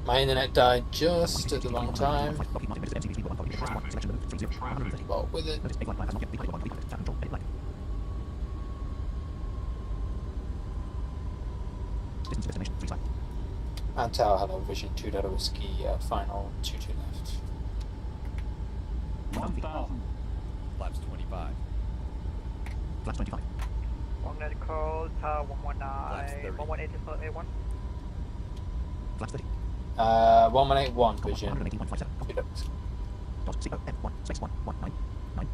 My internet died just at the wrong time. Well, with it. And Tower, hello, Vision 2 Delta Whiskey, final 2-2 left. 1,000. Flaps 25. Flaps 25. One medical, Tower 119, 118.81. Flaps 30. 1181 Vision.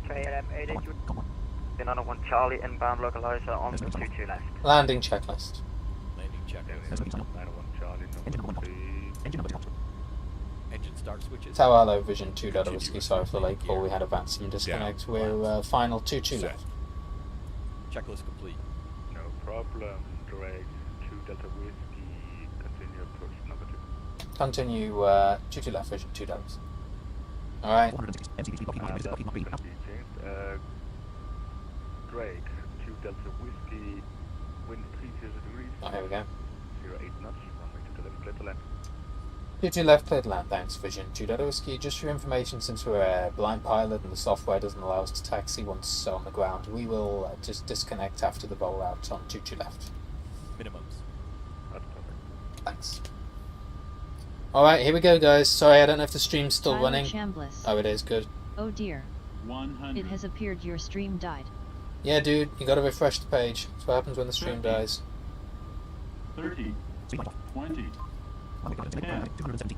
3LM 88. Another one Charlie, inbound localizer on 2-2 left. Landing checklist. Landing checklist. 901 Charlie, number 3. Engine start switches. Tower, hello, Vision 2 Delta Whiskey, sorry for the late call, we had a vacuum disconnect. We're final 2-2 left. Checklist complete. No problem. Drake 2 Delta Whiskey. Continue approach number 2. Continue 2-2 left, Vision 2 Delta. Alright. Drake 2 Delta Whiskey. Wind 30 degrees. Oh, here we go. 08 knots. Runway 2 left, clear to land. 2-2 left, clear to land, thanks, Vision 2 Delta Whiskey. Just for information, since we're a blind pilot and the software doesn't allow us to taxi once on the ground, we will just disconnect after the rollout on 2-2 left. Minimums. That's perfect. Thanks. Alright, here we go, guys. Sorry, I don't know if the stream's still Tyler running. Chambliss. Oh, it is, good. Oh dear. 100. It has appeared your stream died. Yeah, dude, you gotta refresh the page. That's what happens when the stream dies. 30. 20. 10. On speed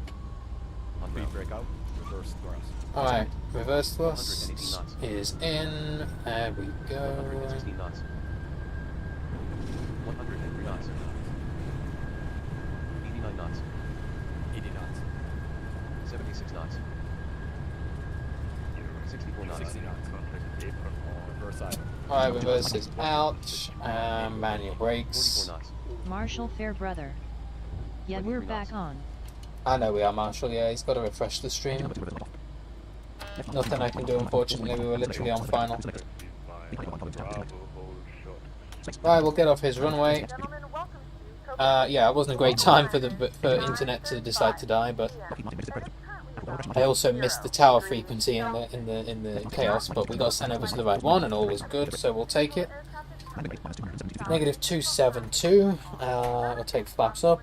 breakout. Reverse thrust. Alright, reverse thrust 180 knots. is in. There we go. 160 knots. 103 knots. 89 knots. 80 knots. 76 knots. 64 knots. 60 knots. Reverse idle. Alright, reverse is out. Manual 44 brakes. knots. Marshall Fairbrother. Yeah, we're 23 back knots. on. I know we are, Marshall. Yeah, he's got to refresh the stream. Nothing I can do, unfortunately. We were literally on final. Right, we'll get off his runway. Yeah, it wasn't a great time for internet to decide to die, but I also missed the tower frequency in the chaos. But we got sent over to the right one, and all was good, so we'll take it. Negative 272. We'll take flaps up.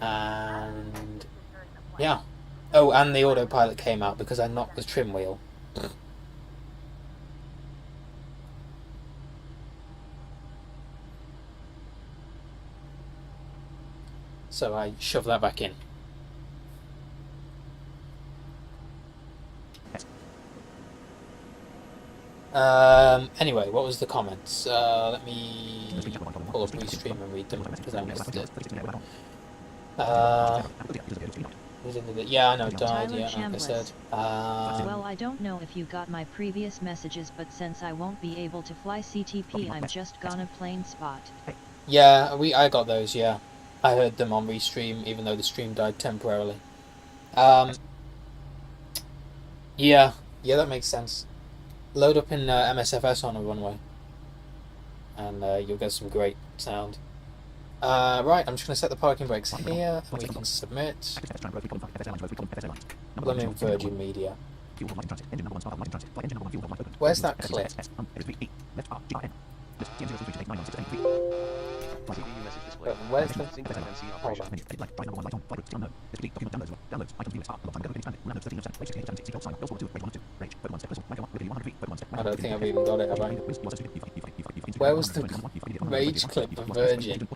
And yeah. Oh, and the autopilot came out because I knocked the trim wheel. So I shoved that back in. Anyway, what was the comments? Let me pull up restream and read them because I missed it. Yeah, I know it died, Tyler yeah, like I Chambliss. said. Well, I don't know if you got my previous messages, but since I won't be able to fly CTP, I'm just gonna plain spot. Yeah, I got those, yeah. I heard them on restream, even though the stream died temporarily. Yeah, that makes sense. Load up in MSFS on a runway, and you'll get some great sound. Right, I'm just going to set the parking brakes here, and we can submit. Blooming Virgin Media. Where's that clip? Where's the... Hold on. I don't think I've even got it, have I? Where was the rage clip of Virgin?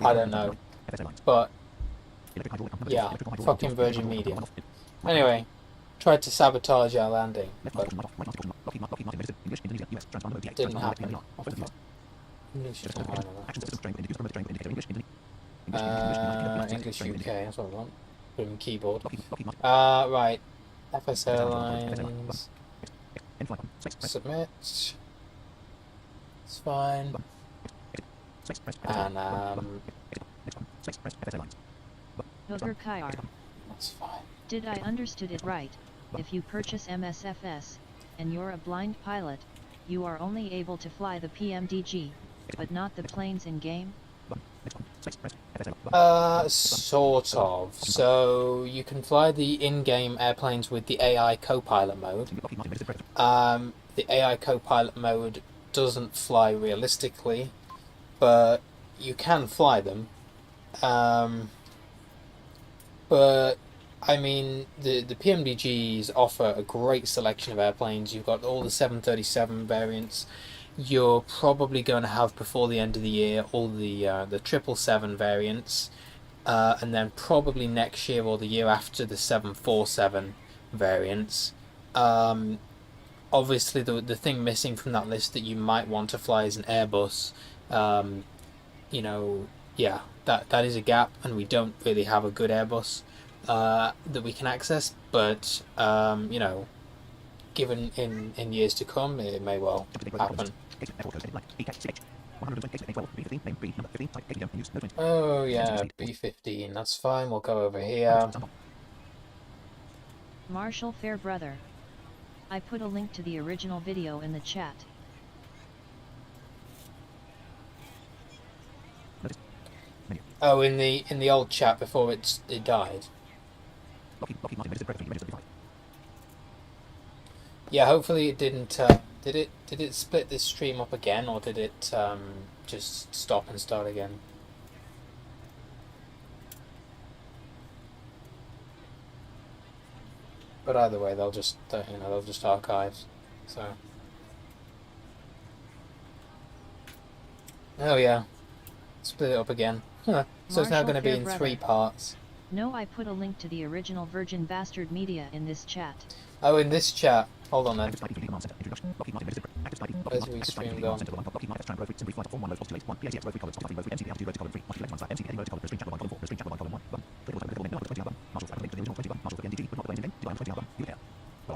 I don't know. But, yeah, fucking Virgin Media. Anyway, tried to sabotage our landing, but didn't happen. English UK, that's what I want. Put in keyboard. Right. FS Airlines. Submit. It's fine. And Hooker Kyar. that's fine. Did I understood it right? if you purchase MSFS, and you're a blind pilot, you are only able to fly the PMDG, but not the planes in-game? Sort of. So you can fly the in-game airplanes with the AI co-pilot mode. The AI co-pilot mode doesn't fly realistically, but you can fly them. But I mean, the PMDGs offer a great selection of airplanes. You've got all the 737 variants. You're probably going to have before the end of the year all the 777 variants, and then probably next year or the year after the 747 variants. Obviously, the thing missing from that list that you might want to fly is an Airbus. You know, yeah, that is a gap, and we don't really have a good Airbus that we can access. But you know, given in years to come, it may well happen. Oh yeah, B15. That's fine. We'll go over here. Marshall Fairbrother. I put a link to the original video in the chat. Oh, in the old chat before it died. Yeah, hopefully it didn't. Did it split this stream up again, or did it just stop and start again? But either way, they'll just they'll just archive. So. Oh yeah, split it up again. Huh. So it's now going to be in 3 parts. No, I put a link to the original Virgin Bastard Media in this chat. Oh, in this chat. Hold on then. Where's Restream gone?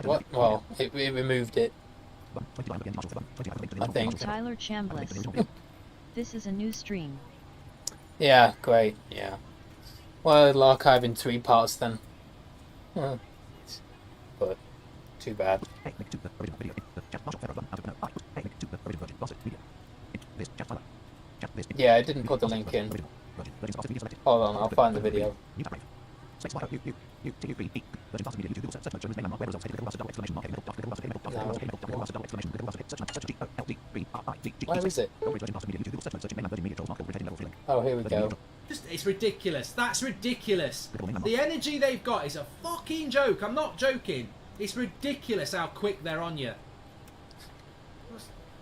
What? Well, it removed it. I think. Tyler Chambliss. This is a new stream. Yeah, great. Yeah. Well, it'll archive in 3 parts then. But too bad. Yeah, I didn't put the link in. Hold on, I'll find the video. Where is it? Oh, here we go. It's ridiculous. That's ridiculous. The energy they've got is a fucking joke. I'm not joking. It's ridiculous how quick they're on you.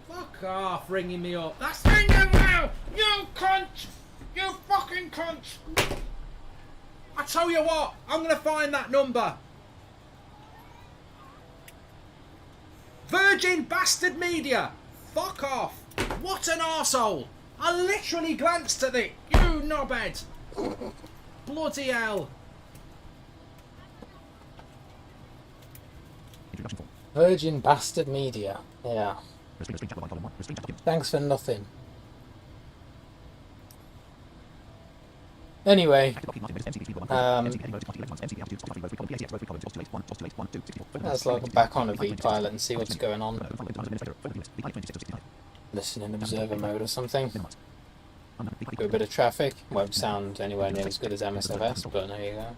Fuck off ringing me up. That's ringing now! You cunt! You fucking cunt! I tell you what, I'm going to find that number. Virgin Bastard Media. Fuck off. What an arsehole. I literally glanced at it. You knobhead. Bloody hell. Virgin Bastard Media. Yeah. Thanks for nothing. Anyway, let's log back on a V-Pilot and see what's going on. Listen in observer mode or something. Do a bit of traffic. Won't sound anywhere near as good as MSFS, but there you go.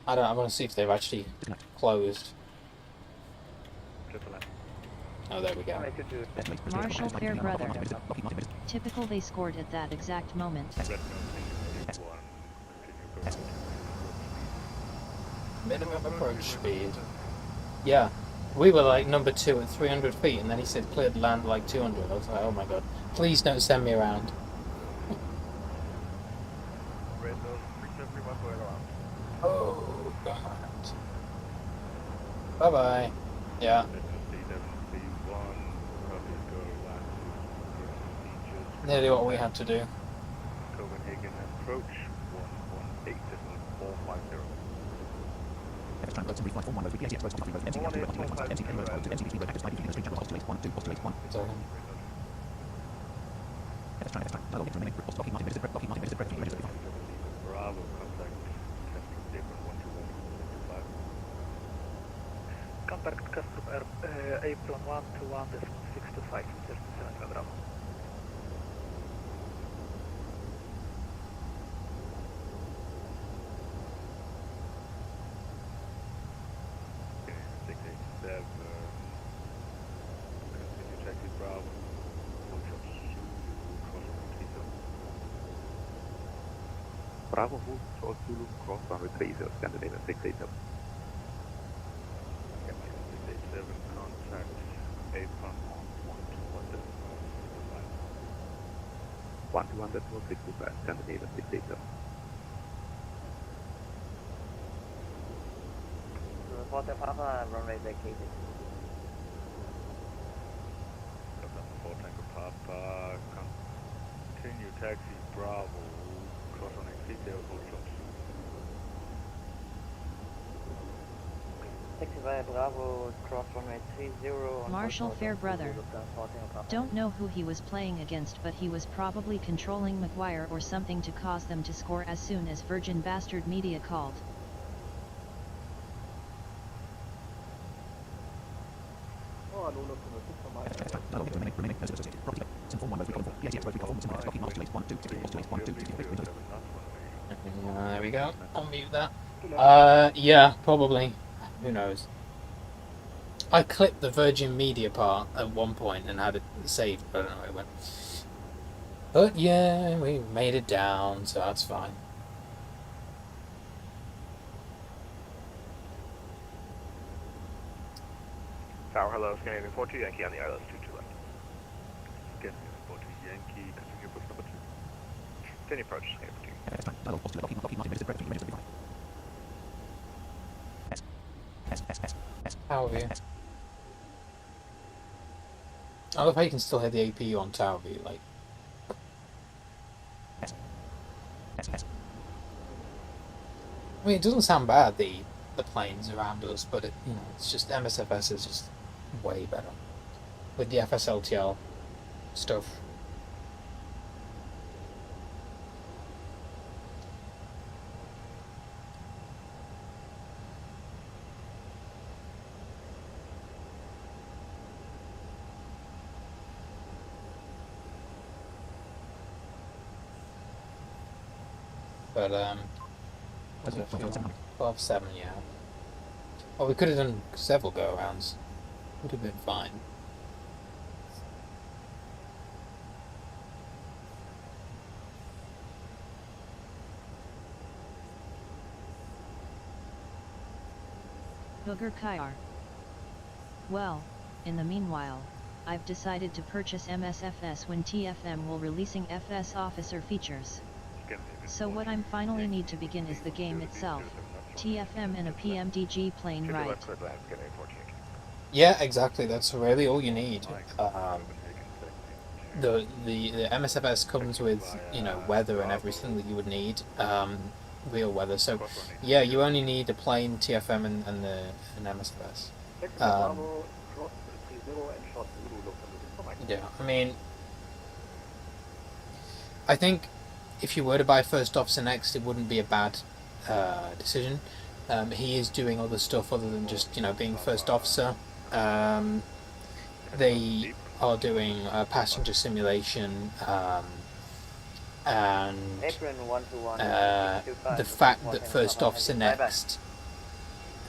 I want to see if they've actually closed. Oh, there we go. Marshall Fairbrother. Typical, they scored at that exact moment. Minimum approach speed. Yeah. We were like number 2 at 300 feet, and then he said cleared land like 200. I was like, oh my god. Please don't send me around. Oh god. Bye bye. Yeah. Nearly what we had to do. Copenhagen approach 118.450. Bravo, contact testing statement 121.5. Parked custom apron 121.625, 37 Bravo. Okay, 687. Continue taxi Bravo. Hold short Zulu, cross runway 30. Bravo, hold short Zulu, cross runway 30, Scandinavia 687. Yeah, 687, contact apron on 121.625. 121.625, Scandinavia 687. Report the Papa, runway vacated. November 4 Tango Papa, continue taxi Bravo, cross on exit, hold short Zulu. Taxi via Bravo, cross runway 30 on Marshall Fairbrother. Don't know who he was playing against, but he was probably controlling McGuire or something to cause them to score as soon as Virgin Bastard Media called. Remaining notice associated. Property. Inform 1 recall. PATX recall. 2 minutes. Blocking miles. Delays 1 2 2 delays 1 2 2 There we go. I'll mute that. Yeah, probably. Who knows? I clipped the Virgin Media part at one point and had it saved, but I don't know where it went. But yeah, we made it down, so that's fine. Tower, hello, Scandinavian 42, Yankee on the ILS 22 left. Scandinavian 42, Yankee, continue approach number 2. Continue approach, Scandinavian 42. S time. Level positive. Blocking Martin. Registered break 3 minutes 35. S. Tower view. I love how you can still hear the APU on tower view, like. S. I mean, it doesn't sound bad, the planes around us, but it's just MSFS is just way better with the FSLTL stuff. But what's it feel? 12.7, yeah. Well, we could have done several go-arounds. Would have been fine. Booger Kyar. Well, in the meanwhile, I've decided to purchase MSFS when TFM will releasing FS officer features. So what I'm finally need to begin is the game itself, TFM and a pmdg plane ride. Yeah, exactly. That's really all you need. The MSFS comes with weather and everything that you would need, real weather. So yeah, you only need a plane, TFM, and an MSFS. Yeah, I mean, I think if you were to buy First Officer next, it wouldn't be a bad decision. He is doing other stuff other than just being First Officer. They are doing passenger simulation, and the fact that First Officer next.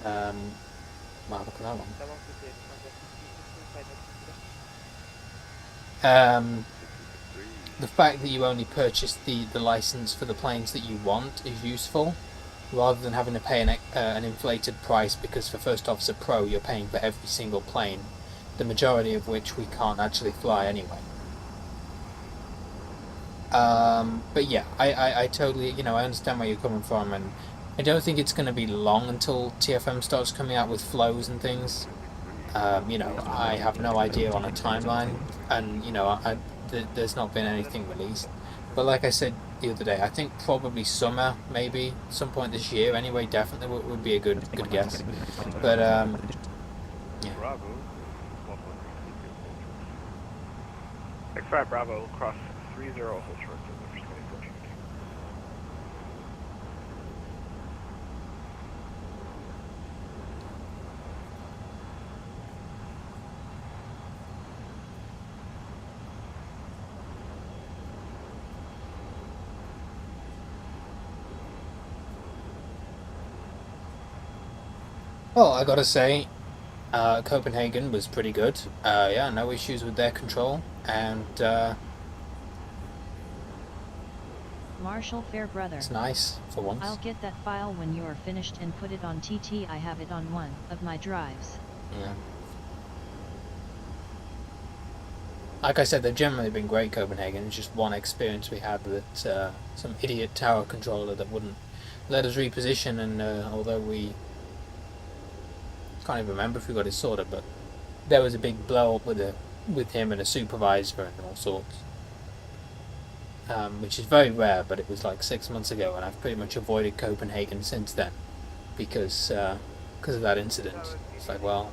Wow, look at that one. The fact that you only purchase the license for the planes that you want is useful, rather than having to pay an inflated price, because for First Officer Pro you're paying for every single plane, the majority of which we can't actually fly anyway. But yeah, I totally, I understand where you're coming from, and I don't think it's going to be long until TFM starts coming out with flows and things. I have no idea on a timeline, and there's not been anything released. But like I said the other day, I think probably summer, maybe some point this year. Anyway, definitely would be a good guess. But yeah. Bravo. X5 Bravo, cross 30, hold short. Well, I gotta say, Copenhagen was pretty good. Yeah, no issues with their control, and Marshall Fairbrother. it's nice for once. I'll get that file when you're finished and put it on TT. I have it on one of my drives. Yeah. Like I said, they've generally been great, Copenhagen. It's just one experience we had with some idiot tower controller that wouldn't let us reposition, and although we can't even remember if we got it sorted, but there was a big blow up with him and a supervisor and all sorts. Which is very rare, but it was like 6 months ago, and I've pretty much avoided Copenhagen since then because of that incident. It's like, well,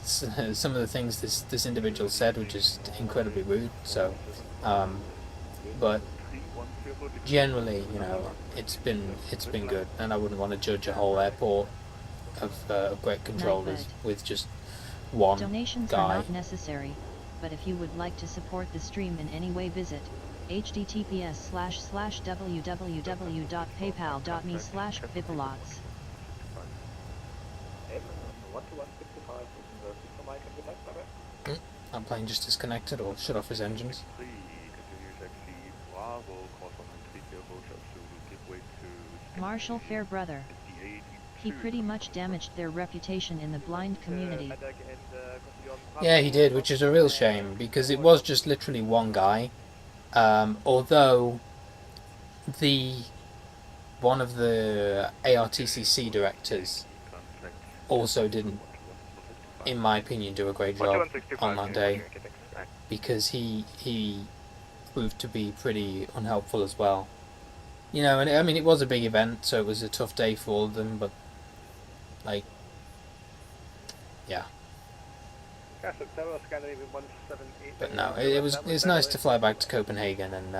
some of the things this individual said were just incredibly rude. So, but generally, you know, it's been good, and I wouldn't want to judge a whole airport of great controllers with just one Donations guy. are not necessary, but if you would like to support the stream in any way, visit https://www.paypal.me/vipalots. That plane just disconnected or shut off his engines. Marshall Fairbrother. He pretty much damaged their reputation in the blind community. Yeah, he did, which is a real shame because it was just literally one guy. Although one of the ARTCC directors also didn't, in my opinion, do a great job on that day, because he proved to be pretty unhelpful as well. You know, and I mean, it was a big event, so it was a tough day for all of them, but like, yeah. But no, it's nice to fly back to Copenhagen, and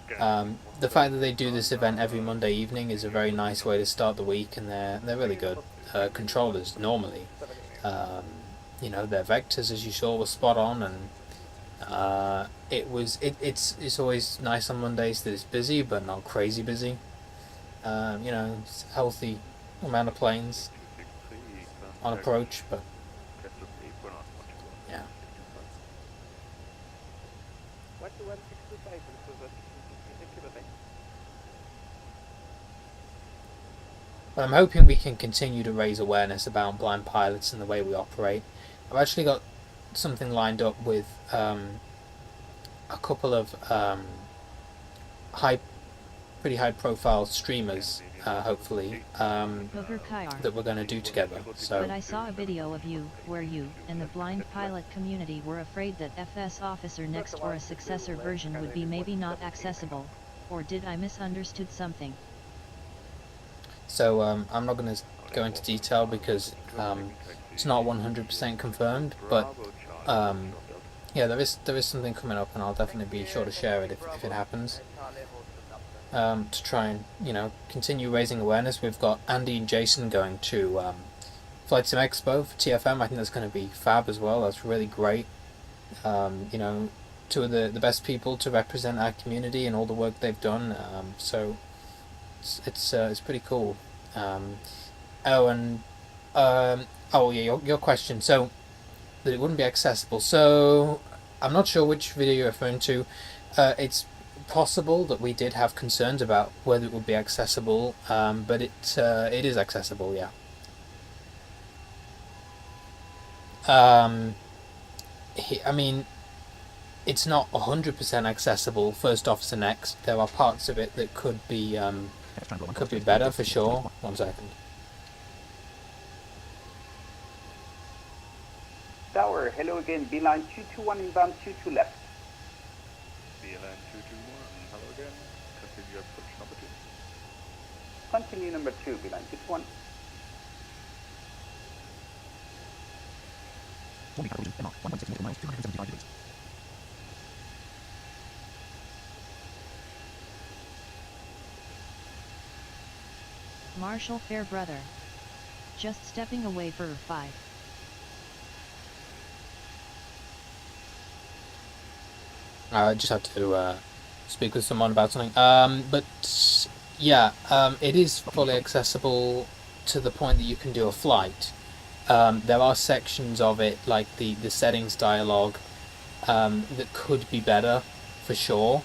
yeah. The fact that they do this event every Monday evening is a very nice way to start the week, and they're really good controllers normally. You know, their vectors, as you saw, were spot on, and it's always nice on Mondays that it's busy, but not crazy busy. You know, it's a healthy amount of planes on approach, but yeah. But I'm hoping we can continue to raise awareness about blind pilots and the way we operate. I've actually got something lined up with a couple of pretty high-profile streamers, hopefully, that we're going to do together. So. But I saw a video of you, where you and the blind pilot community were afraid that FS Officer Next or a successor version would be maybe not accessible, or did I misunderstood something? So I'm not going to go into detail because it's not 100% confirmed, but yeah, there is something coming up, and I'll definitely be sure to share it if it happens. To try and, you know, continue raising awareness. We've got Andy and Jason going to Flight Sim Expo for TFM. I think that's going to be fab as well. That's really great. You know, two of the best people to represent our community and all the work they've done. So it's pretty cool. Oh yeah, your question. So that it wouldn't be accessible. So I'm not sure which video you're referring to. It's possible that we did have concerns about whether it would be accessible, but it is accessible. Yeah. I mean, it's not 100% accessible. First Officer Next. There are parts of it that could be better for sure. 1 second. Tower, hello again. B-line 221 inbound, 22 left. B-line 221, hello again. Continue approach number 2. Continue number 2, B-line 221. Warning calculation, MR, 1.6 nautical miles, 275 degrees. Marshall Fairbrother. Just stepping away for 5. I just had to speak with someone about something. But yeah, it is fully accessible. to the point that you can do a flight. There are sections of it, like the settings dialogue, that could be better, for sure.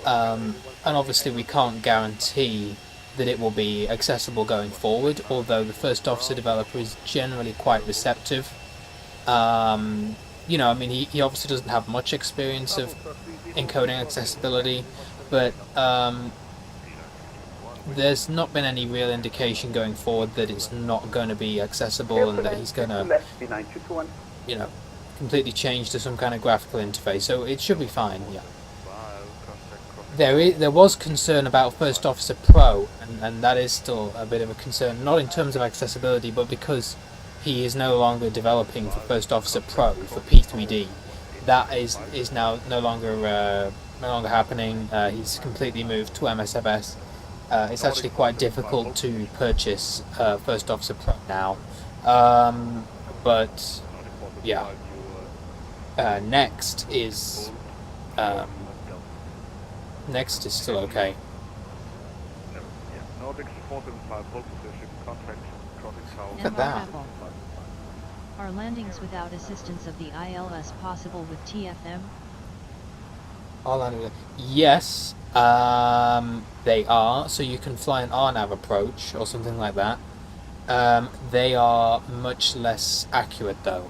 And obviously we can't guarantee that it will be accessible going forward, although the first officer developer is generally quite receptive. You know, I mean, he obviously doesn't have much experience of encoding accessibility, but there's not been any real indication going forward that it's not going to be accessible and that he's going to, you know, completely change to some kind of graphical interface, so it should be fine, yeah. There was concern about First Officer Pro, and that is still a bit of a concern, not in terms of accessibility, but because he is no longer developing for First Officer Pro, for P3D. That is now no longer happening. He's completely moved to MSFS. It's actually quite difficult to purchase First Officer Pro now, but yeah. Next is still okay. Look at that. Are landings without assistance of the ILS possible with TFM? Yes, they are. So you can fly an RNAV approach or something like that. They are much less accurate though,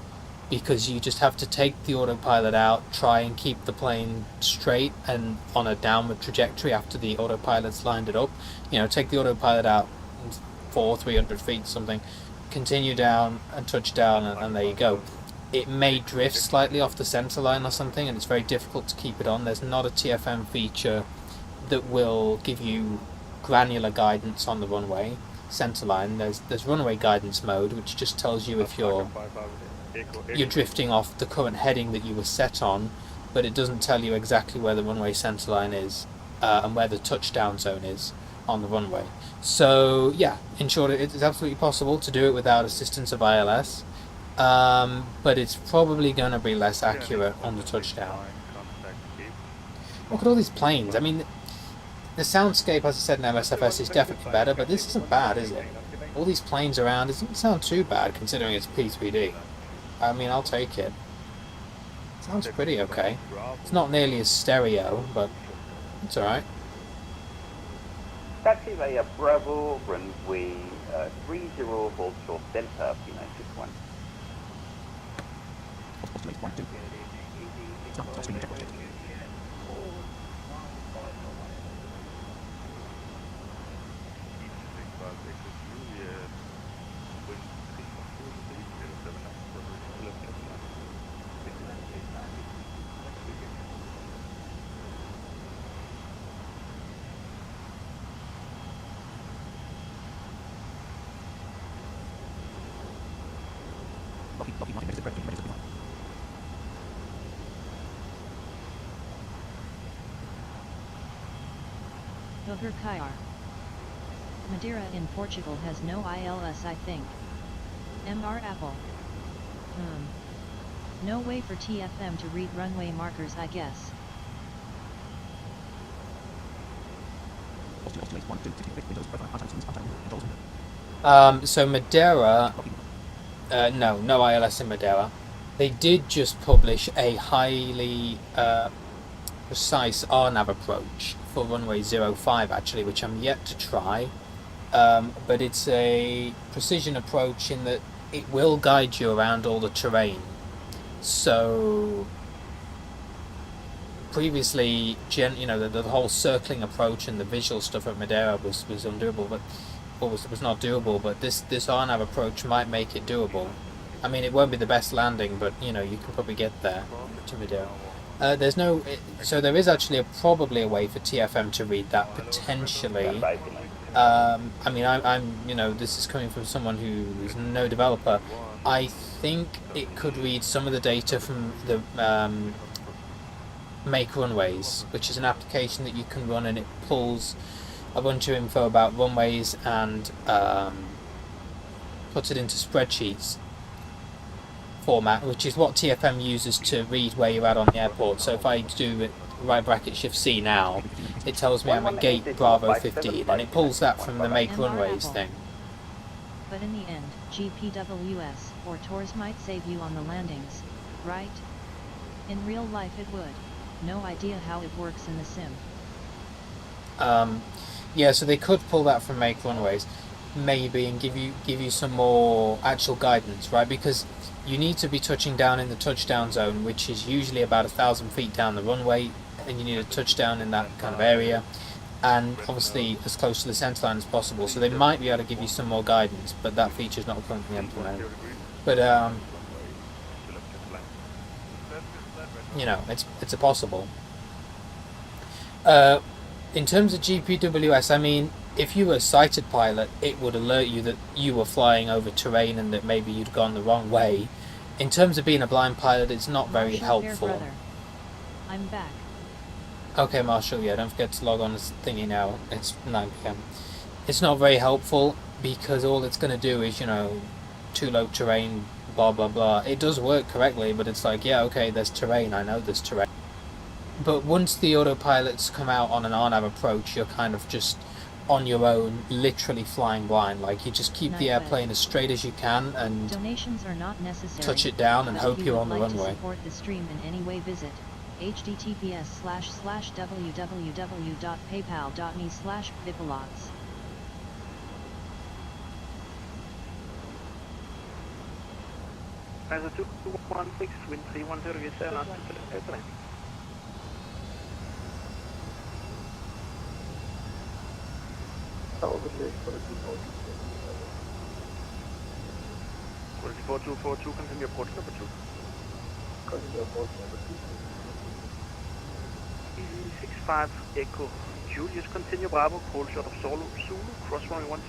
because you just have to take the autopilot out, try and keep the plane straight and on a downward trajectory after the autopilot's lined it up. You know, take the autopilot out 300 feet something, continue down and touch down, and there you go. It may drift slightly off the center line or something, and it's very difficult to keep it on. There's not a TFM feature that will give you granular guidance on the runway center line. There's runway guidance mode, which just tells you if you're drifting off the current heading that you were set on, but it doesn't tell you exactly where the runway centerline is and where the touchdown zone is on the runway. So yeah, in short, it's absolutely possible to do it without assistance of ILS, but it's probably going to be less accurate on the touchdown. Look at all these planes. I mean, the soundscape, as I said, in MSFS is definitely better, but this isn't bad, is it? All these planes around, it doesn't sound too bad considering it's P3D. I mean, I'll take it. Sounds pretty okay. It's not nearly as stereo, but it's alright. Taxi via Bravo, runway 30, hold short Delta, P961. Ogre Kayar. Madeira in Portugal has no ILS, I think. MR Apple. No way for TFM to read runway markers, I guess. So Madeira, no ILS in Madeira. They did just publish a highly precise RNAV approach for runway 05 actually, which I'm yet to try, but it's a precision approach in that it will guide you around all the terrain. So previously, the whole circling approach and the visual stuff at Madeira was undoable, but was not doable. But this RNAV approach might make it doable. I mean, it won't be the best landing, but you can probably get there to Madeira. So there is actually probably a way for TFM to read that potentially. I mean, I'm this is coming from someone who is no developer. I think it could read some of the data from the Make Runways, which is an application that you can run, and it pulls a bunch of info about runways and puts it into spreadsheets format, which is what TFM uses to read where you're at on the airport. So if I do right bracket shift C now, it tells me I'm at gate Bravo 15, and it pulls that from the Make Runways thing. But in the end, GPWS or TORS might save you on the landings, right? In real life it would. No idea how it works in the sim. Yeah, so they could pull that from Make Runways, maybe, and give you some more actual guidance, right? Because you need to be touching down in the touchdown zone, which is usually about 1,000 feet down the runway, and you need a touchdown in that kind of area, and obviously as close to the centerline as possible. So they might be able to give you some more guidance, but that feature is not currently implemented. But you know, it's a possible. In terms of GPWS, I mean, if you were a sighted pilot, it would alert you that you were flying over terrain and that maybe you'd gone the wrong way. In terms of being a blind pilot, it's not very helpful. Brother. I'm back. Okay, Marshall, yeah, don't forget to log on this thingy now. It's 9 PM. It's not very helpful because all it's going to do is, you know, too low terrain, blah, blah, blah. It does work correctly, but it's like, yeah, okay, there's terrain, I know there's terrain. But once the autopilots come out on an RNAV approach, you're kind of just on your own, literally flying blind. Like, you just keep the airplane as straight as you can and donations are not necessary. Touch it down and hope you're on the runway. To support the stream in any way, visit https://www.paypal.me/bipalots. Also 216, wind 310, get 7 out to the airplane. Quality 4242, continue approach number 2. Continue approach number 2. 65 Echo Julius, continue Bravo, call shot of Zulu, cross runway 12.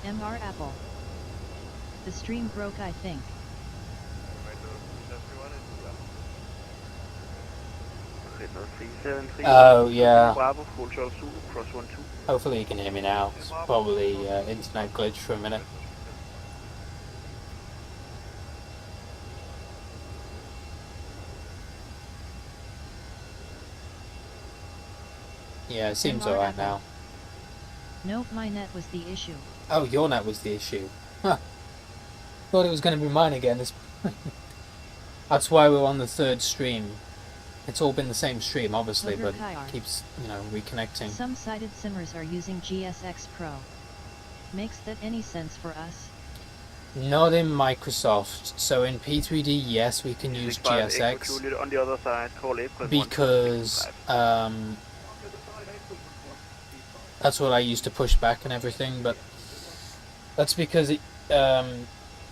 MR Apple. The stream broke, I think. Oh, yeah. Hopefully you can hear me now. It's probably internet glitch for a minute. Yeah, it seems alright now. Nope, my net was the issue. Oh, your net was the issue. Huh. Thought it was going to be mine again. That's why we're on the third stream. It's all been the same stream, obviously, but it keeps, you know, reconnecting. Some sighted simmers are using GSX Pro. Makes that any sense for us? Not in Microsoft. So in P3D, yes, we can use GSX. On the other side, call because that's what I use to push back and everything, but that's because it,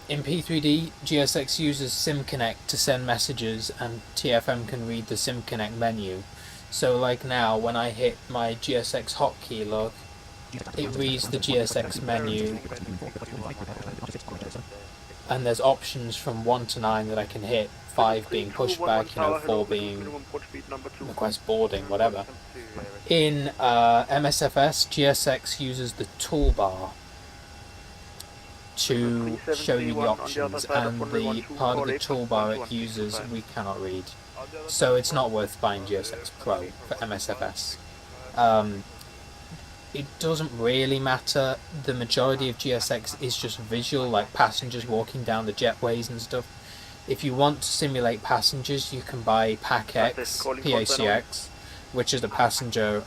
in P3D, GSX uses SimConnect to send messages, and TFM can read the SimConnect menu. So like now, when I hit my GSX hotkey, look, it reads the GSX menu, and there's options from 1 to 9 that I can hit, 5 being pushback, you know, 4 being request boarding, whatever. In MSFS, GSX uses the toolbar to show you the options, and the part of the toolbar it uses we cannot read. So it's not worth buying GSX Pro for MSFS. It doesn't really matter. The majority of GSX is just visual, like passengers walking down the jetways and stuff. If you want to simulate passengers, you can buy PACX, PACX, which is the passenger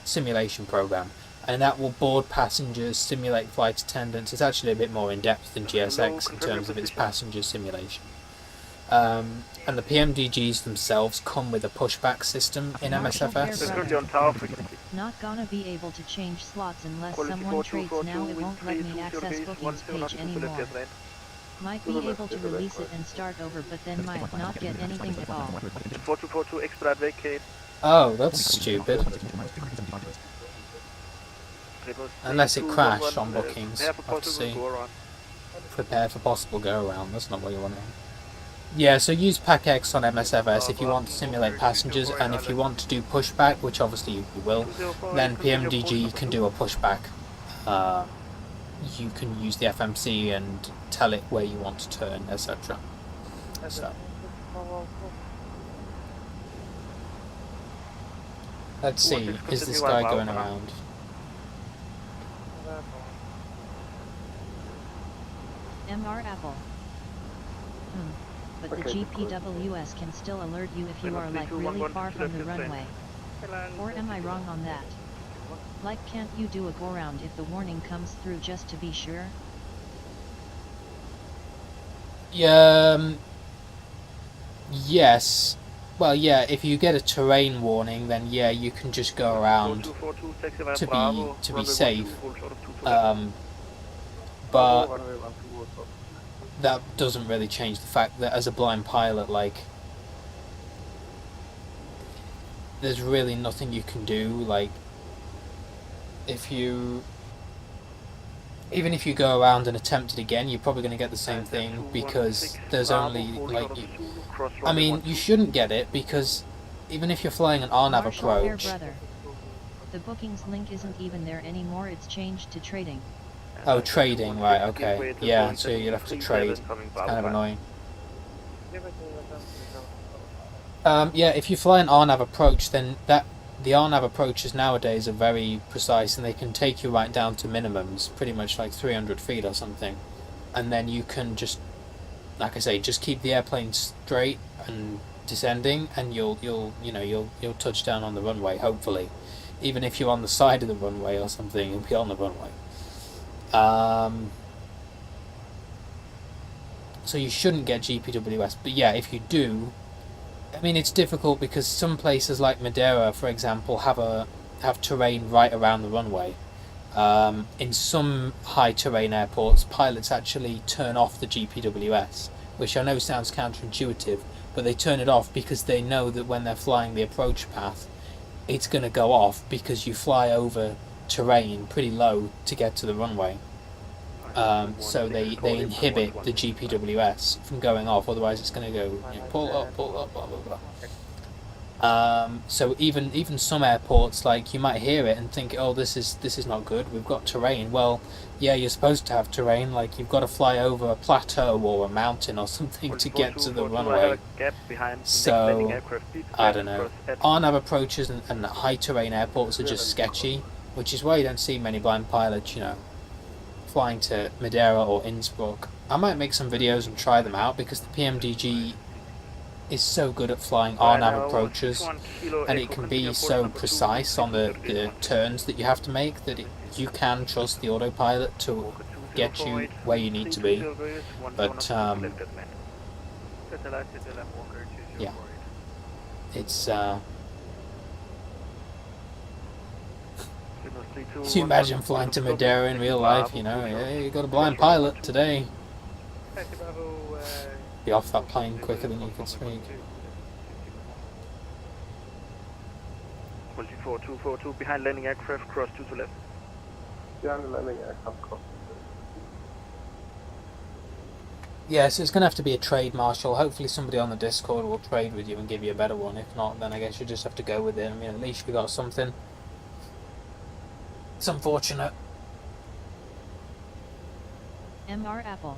simulation program. And that will board passengers, simulate flight attendants. It's actually a bit more in-depth than GSX in terms of its passenger simulation. And the PMDGs themselves come with a pushback system in MSFS. Not gonna be able to change slots unless someone trades now. It won't let me access bookings page anymore. Might be able to release it and start over, but then might not get anything at all. 4242 expedite vacate. Oh, that's stupid. Unless it crashed on bookings. Have to see. Prepare for possible go around. That's not what you want to. Yeah, so use PACX on MSFS if you want to simulate passengers, and if you want to do pushback, which obviously you will, then PMDG can do a pushback. You can use the FMC and tell it where you want to turn, etc. So, Let's see, is this guy going around? MR Apple. But the GPWS can still alert you if you are like really far from the runway. Or am I wrong on that? Like, can't you do a go round if the warning comes through just to be sure? Yes. Well, yeah, if you get a terrain warning, then yeah, you can just go around to be safe. But that doesn't really change the fact that as a blind pilot, like, there's really nothing you can do. Like, even if you go around and attempt it again, you're probably going to get the same thing, because there's only, like, I mean, you shouldn't get it, because even if you're flying an RNAV Marshall Air approach... Brother. The bookings link isn't even there anymore, it's changed to trading. Oh, trading, right, okay. Yeah, so you'd have to trade. It's kind of annoying. Yeah, if you fly an RNAV approach, then the RNAV approaches nowadays are very precise, and they can take you right down to minimums, pretty much like 300 feet or something. And then you can just, like I say, just keep the airplane straight and descending, and you'll touch down on the runway, hopefully. Even if you're on the side of the runway or something, you'll be on the runway. So you shouldn't get GPWS, but yeah, if you do, I mean, it's difficult because some places like Madeira, for example, have terrain right around the runway. In some high terrain airports, pilots actually turn off the GPWS, which I know sounds counterintuitive, but they turn it off because they know that when they're flying the approach path, it's going to go off because you fly over terrain pretty low to get to the runway. So they inhibit the GPWS from going off, otherwise it's going to go pull up, blah blah blah. So even some airports, like, you might hear it and think, oh, this is not good, we've got terrain. Well, yeah, you're supposed to have terrain, like, you've got to fly over a plateau or a mountain or something to get to the runway. So I don't know, RNAV approaches and high terrain airports are just sketchy, which is why you don't see many blind pilots, flying to Madeira or Innsbruck. I might make some videos and try them out, because the PMDG is so good at flying RNAV approaches, and it can be so precise on the turns that you have to make, that you can trust the autopilot to get you where you need to be. But yeah, it's can you imagine flying to Madeira in real life? Yeah, you got a blind pilot today. Be off that plane quicker than you can speak. 24242 behind landing aircraft, cross 2 to left. Behind landing aircraft, cross. Yeah, so it's going to have to be a trade, Marshall. Hopefully somebody on the Discord will trade with you and give you a better one. If not, then I guess you just have to go with it. I mean, at least we got something. It's unfortunate. MR Apple.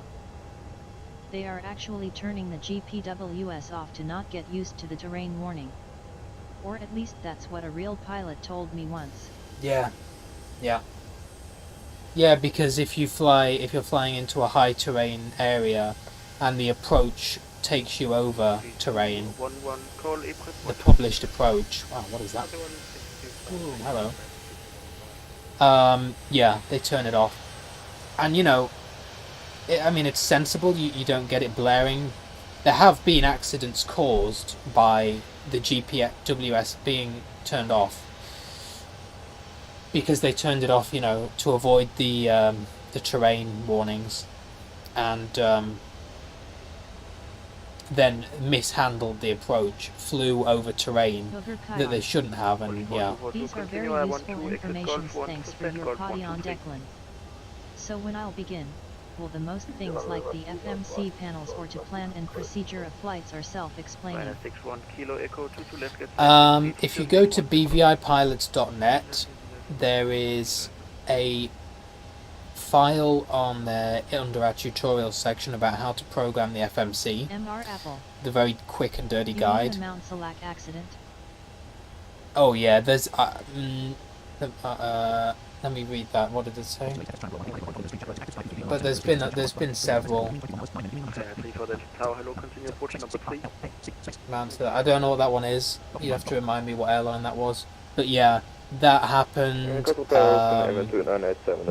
They are actually turning the GPWS off to not get used to the terrain warning. Or at least that's what a real pilot told me once. Yeah. Yeah, because if you're flying into a high terrain area and the approach takes you over terrain, the published approach, wow, what is that? Ooh, hello. Yeah, they turn it off. And I mean, it's sensible, you don't get it blaring. There have been accidents caused by the GPWS being turned off, because they turned it off, to avoid the terrain warnings, and then mishandled the approach, flew over terrain that they shouldn't have, and yeah. These are very useful information, thanks for your potty on Declan. So when I'll begin, will the most things like the FMC panels or to plan and procedure of flights are self-explaining? If you go to bvipilots.net, there is a file on there under our tutorial section about how to program the FMC. MR Apple. the very quick and dirty You mean guide. the Mount Salak accident? Oh yeah, there's let me read that. What did it say? But there's been several. Tower, hello, continue approaching number 3. I don't know what that one is. You have to remind me what airline that was. But yeah, that happened.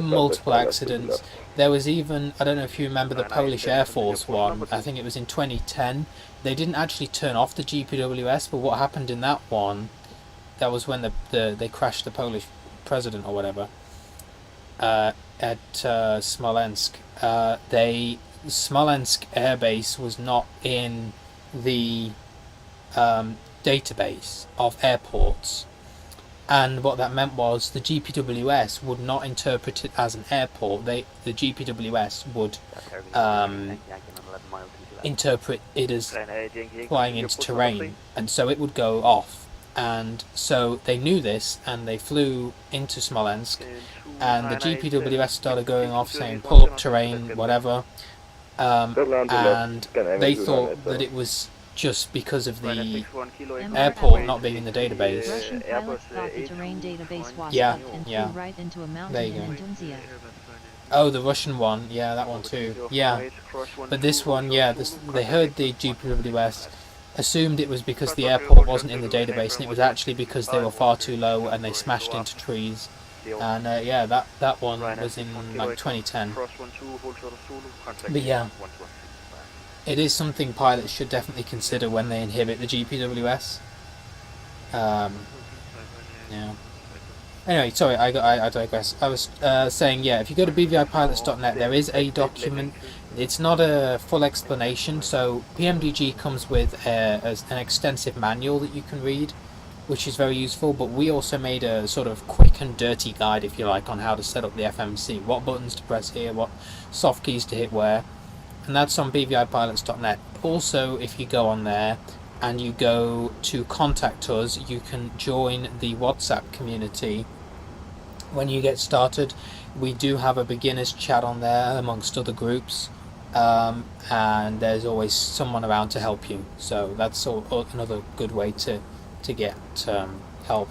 Multiple accidents. There was even, I don't know if you remember the Polish Air Force one. I think it was in 2010. They didn't actually turn off the GPWS, but what happened in that one, that was when they crashed the Polish president or whatever at Smolensk. Smolensk Air Base was not in the database of airports, and what that meant was the GPWS would not interpret it as an airport. The GPWS would interpret it as flying into terrain, and so it would go off. And so they knew this, and they flew into Smolensk, and the GPWS started going off saying pull up terrain, whatever, and they thought that it was just because of the airport not being in the database. Russian pilots thought the terrain database washed Yeah, up and yeah. flew right into a mountain There you in go. Indonesian. Oh, the Russian one, yeah, that one too. Yeah, but this one, yeah, they heard the GPWS, assumed it was because the airport wasn't in the database, and it was actually because they were far too low and they smashed into trees. And yeah, that one was in like 2010. But yeah, it is something pilots should definitely consider when they inhibit the GPWS. Yeah. Anyway, sorry, I digress. I was saying, yeah, if you go to bvipilots.net, there is a document. It's not a full explanation, so pmdg comes with an extensive manual that you can read, which is very useful, but we also made a sort of quick and dirty guide, if you like, on how to set up the FMC, what buttons to press here, what soft keys to hit where, and that's on bvipilots.net. Also, if you go on there and you go to contact us, you can join the WhatsApp community. When you get started, we do have a beginners chat on there amongst other groups, and there's always someone around to help you, so that's another good way to get help.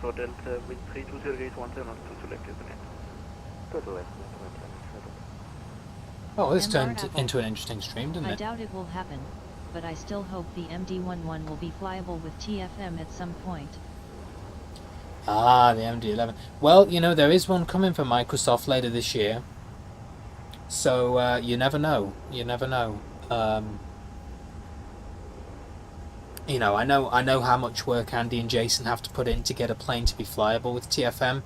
For Delta, wind 320 degrees, 171 to select estimate. Oh, this turned into an interesting stream, didn't I it? doubt it will happen, but I still hope the MD-11 will be flyable with TFM at some point. Ah, the MD-11. Well, you know, there is one coming from Microsoft later this year, so you never know. You never know. You know, I know how much work Andy and Jason have to put in to get a plane to be flyable with TFM.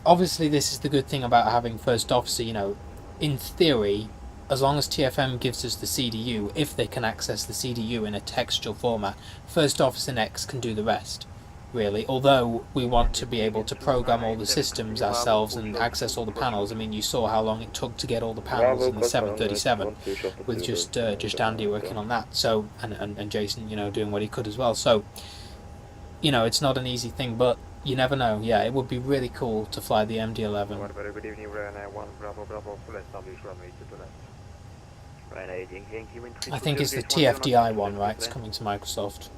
Obviously, this is the good thing about having first officer. You know, in theory, as long as TFM gives us the CDU, if they can access the CDU in a textual format, first officer next can do the rest, really. Although we want to be able to program all the systems ourselves and access all the panels. I mean, you saw how long it took to get all the panels in the 737 with just Andy working on that. So and Jason, you know, doing what he could as well. So, you know, it's not an easy thing, but you never know. Yeah, it would be really cool to fly the MD-11. Good evening, Ryanair 1, Bravo, full establish runway to the left. Ryanair Yankee, wind 320 I think it's the degrees, TFDI one, right? It's coming to Microsoft.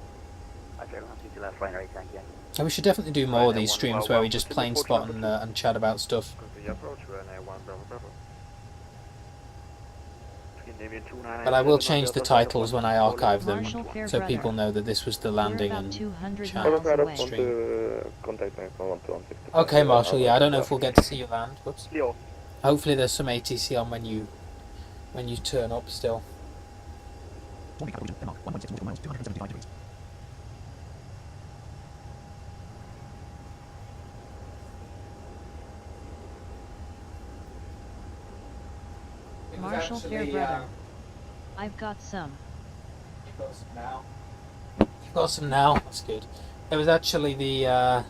to left, Ryanair Yankee. And we should definitely do more of these streams where we just plain spot and chat about stuff. Continue approach, Ryanair 1, Bravo. But I will change the titles when I archive them, Marshall so Fairbrother. people know that this was the We're landing about and 200 chat miles away. stream. Okay, Marshall. Yeah, I don't know if we'll get to see you land. Whoops. Hopefully, there's some ATC on when you turn up. Still. Warning calculation, Denmark, 1.6 nautical miles, 275 degrees. Marshall Fairbrother. I've got some. You've got some now. You've got some now. That's good. It was actually the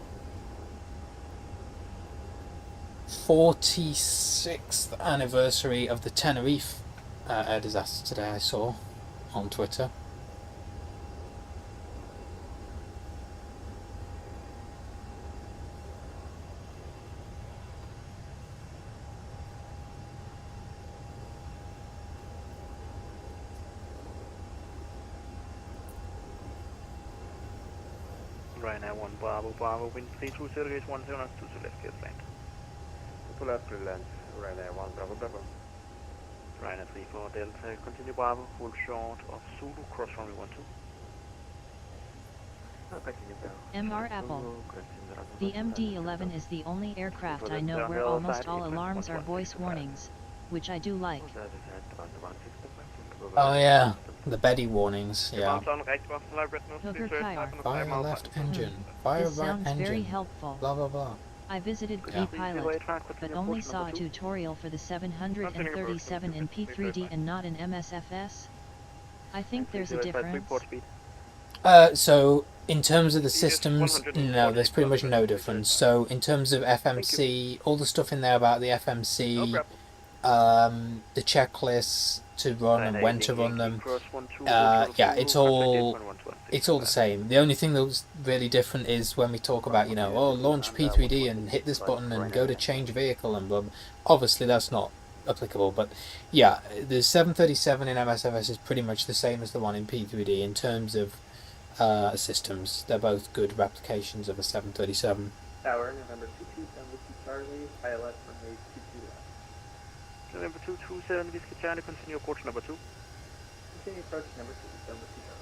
46th anniversary of the Tenerife air disaster today, I saw on Twitter. Ryanair 1 Bravo, Bravo, wind 320 degrees 10 knots to the left, clear to land. To left, clear land. Ryanair 1 Bravo, Bravo. Ryanair 34 Delta, continue Bravo, hold short of Zulu, cross runway 12. MR Apple. The MD-11 is the only aircraft I know where almost all alarms are voice warnings, which I do like. Oh yeah, the Betty warnings, yeah. Hooker Kyle. Fire left engine, fire This right sounds very engine, helpful. blah blah blah. I visited P-Pilot, but only saw a tutorial for the 737 in P3D and not in MSFS. I think there's a difference. So in terms of the systems, no, there's pretty much no difference. So in terms of FMC, all the stuff in there about the FMC, the checklists to run and when to run them, yeah, it's all the same. The only thing that's really different is when we talk about, oh, launch P3D and hit this button and go to change vehicle and blah, blah. Obviously that's not applicable, but yeah, the 737 in MSFS is pretty much the same as the one in P3D in terms of systems. They're both good replications of a 737. Tower, November 227 Whiskey Charlie, ILS runway 22 left. November 227 Whiskey Charlie, continue approach number 2. Continue approach number 227 Whiskey Charlie.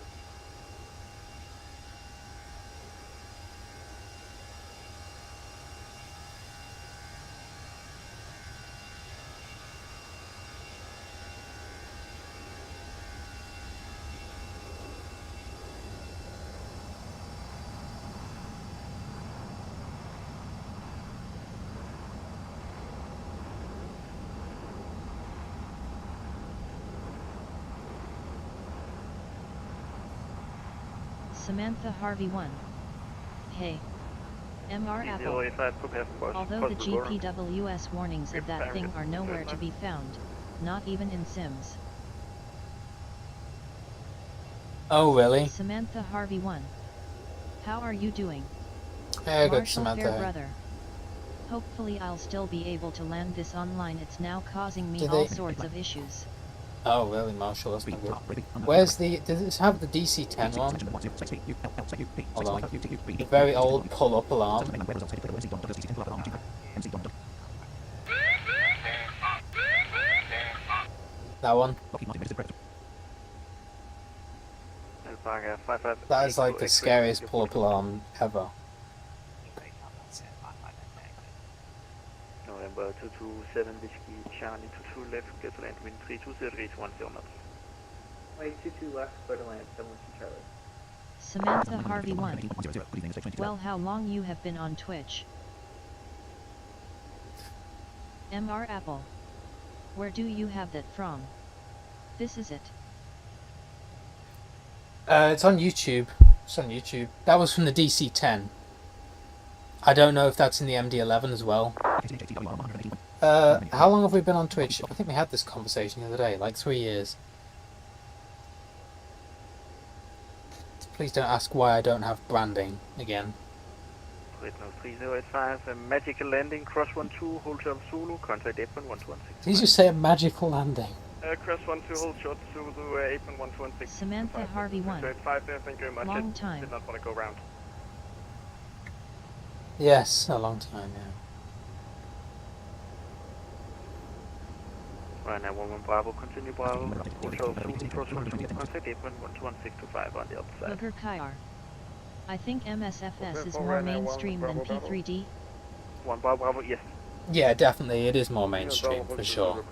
Samantha Harvey 1. Hey. MR Apple. 085, prepare for Although the GPWS warnings of that thing are nowhere to be found, not even in Sims. Oh really? Samantha Harvey 1. How are you doing? Yeah, good, Marshall Samantha. Fairbrother. Hopefully I'll still be able to land this online. It's now causing me Did all they- sorts of issues. Oh really, Marshall? That's not good. Where's the? Does this have the DC-10 one? Hold on. The very old pull-up alarm. That one. That is like the scariest pull-up alarm ever. November 227 Whiskey Charlie 22 left, clear to land, wind 320 degrees 10 knots. Runway 22 left, clear to land, 7 Whiskey Charlie. Samantha Harvey 1. Well, how long you have been on Twitch? MR Apple. Where do you have that from? This is it. It's on YouTube. It's on YouTube. That was from the DC-10. I don't know if that's in the MD-11 as well. How long have we been on Twitch? I think we had this conversation the other day, like 3 years. Please don't ask why I don't have branding again. 3085, a magical landing, cross 12, hold short Zulu, contact apron 1216. Did you just say a magical landing? Cross 12, hold short Zulu, apron 1216. Samantha Harvey 1. Thank you very much. Long I time. did not want to go round. Yes, a long time, yeah. Ryanair 11 Bravo, continue Bravo, hold short Zulu, cross 12, contact apron 11625 on the outside. Hooker Kyle. I think MSFS is more mainstream than P3D. 1 Bravo, yes. Yeah, definitely, it is more mainstream, for sure.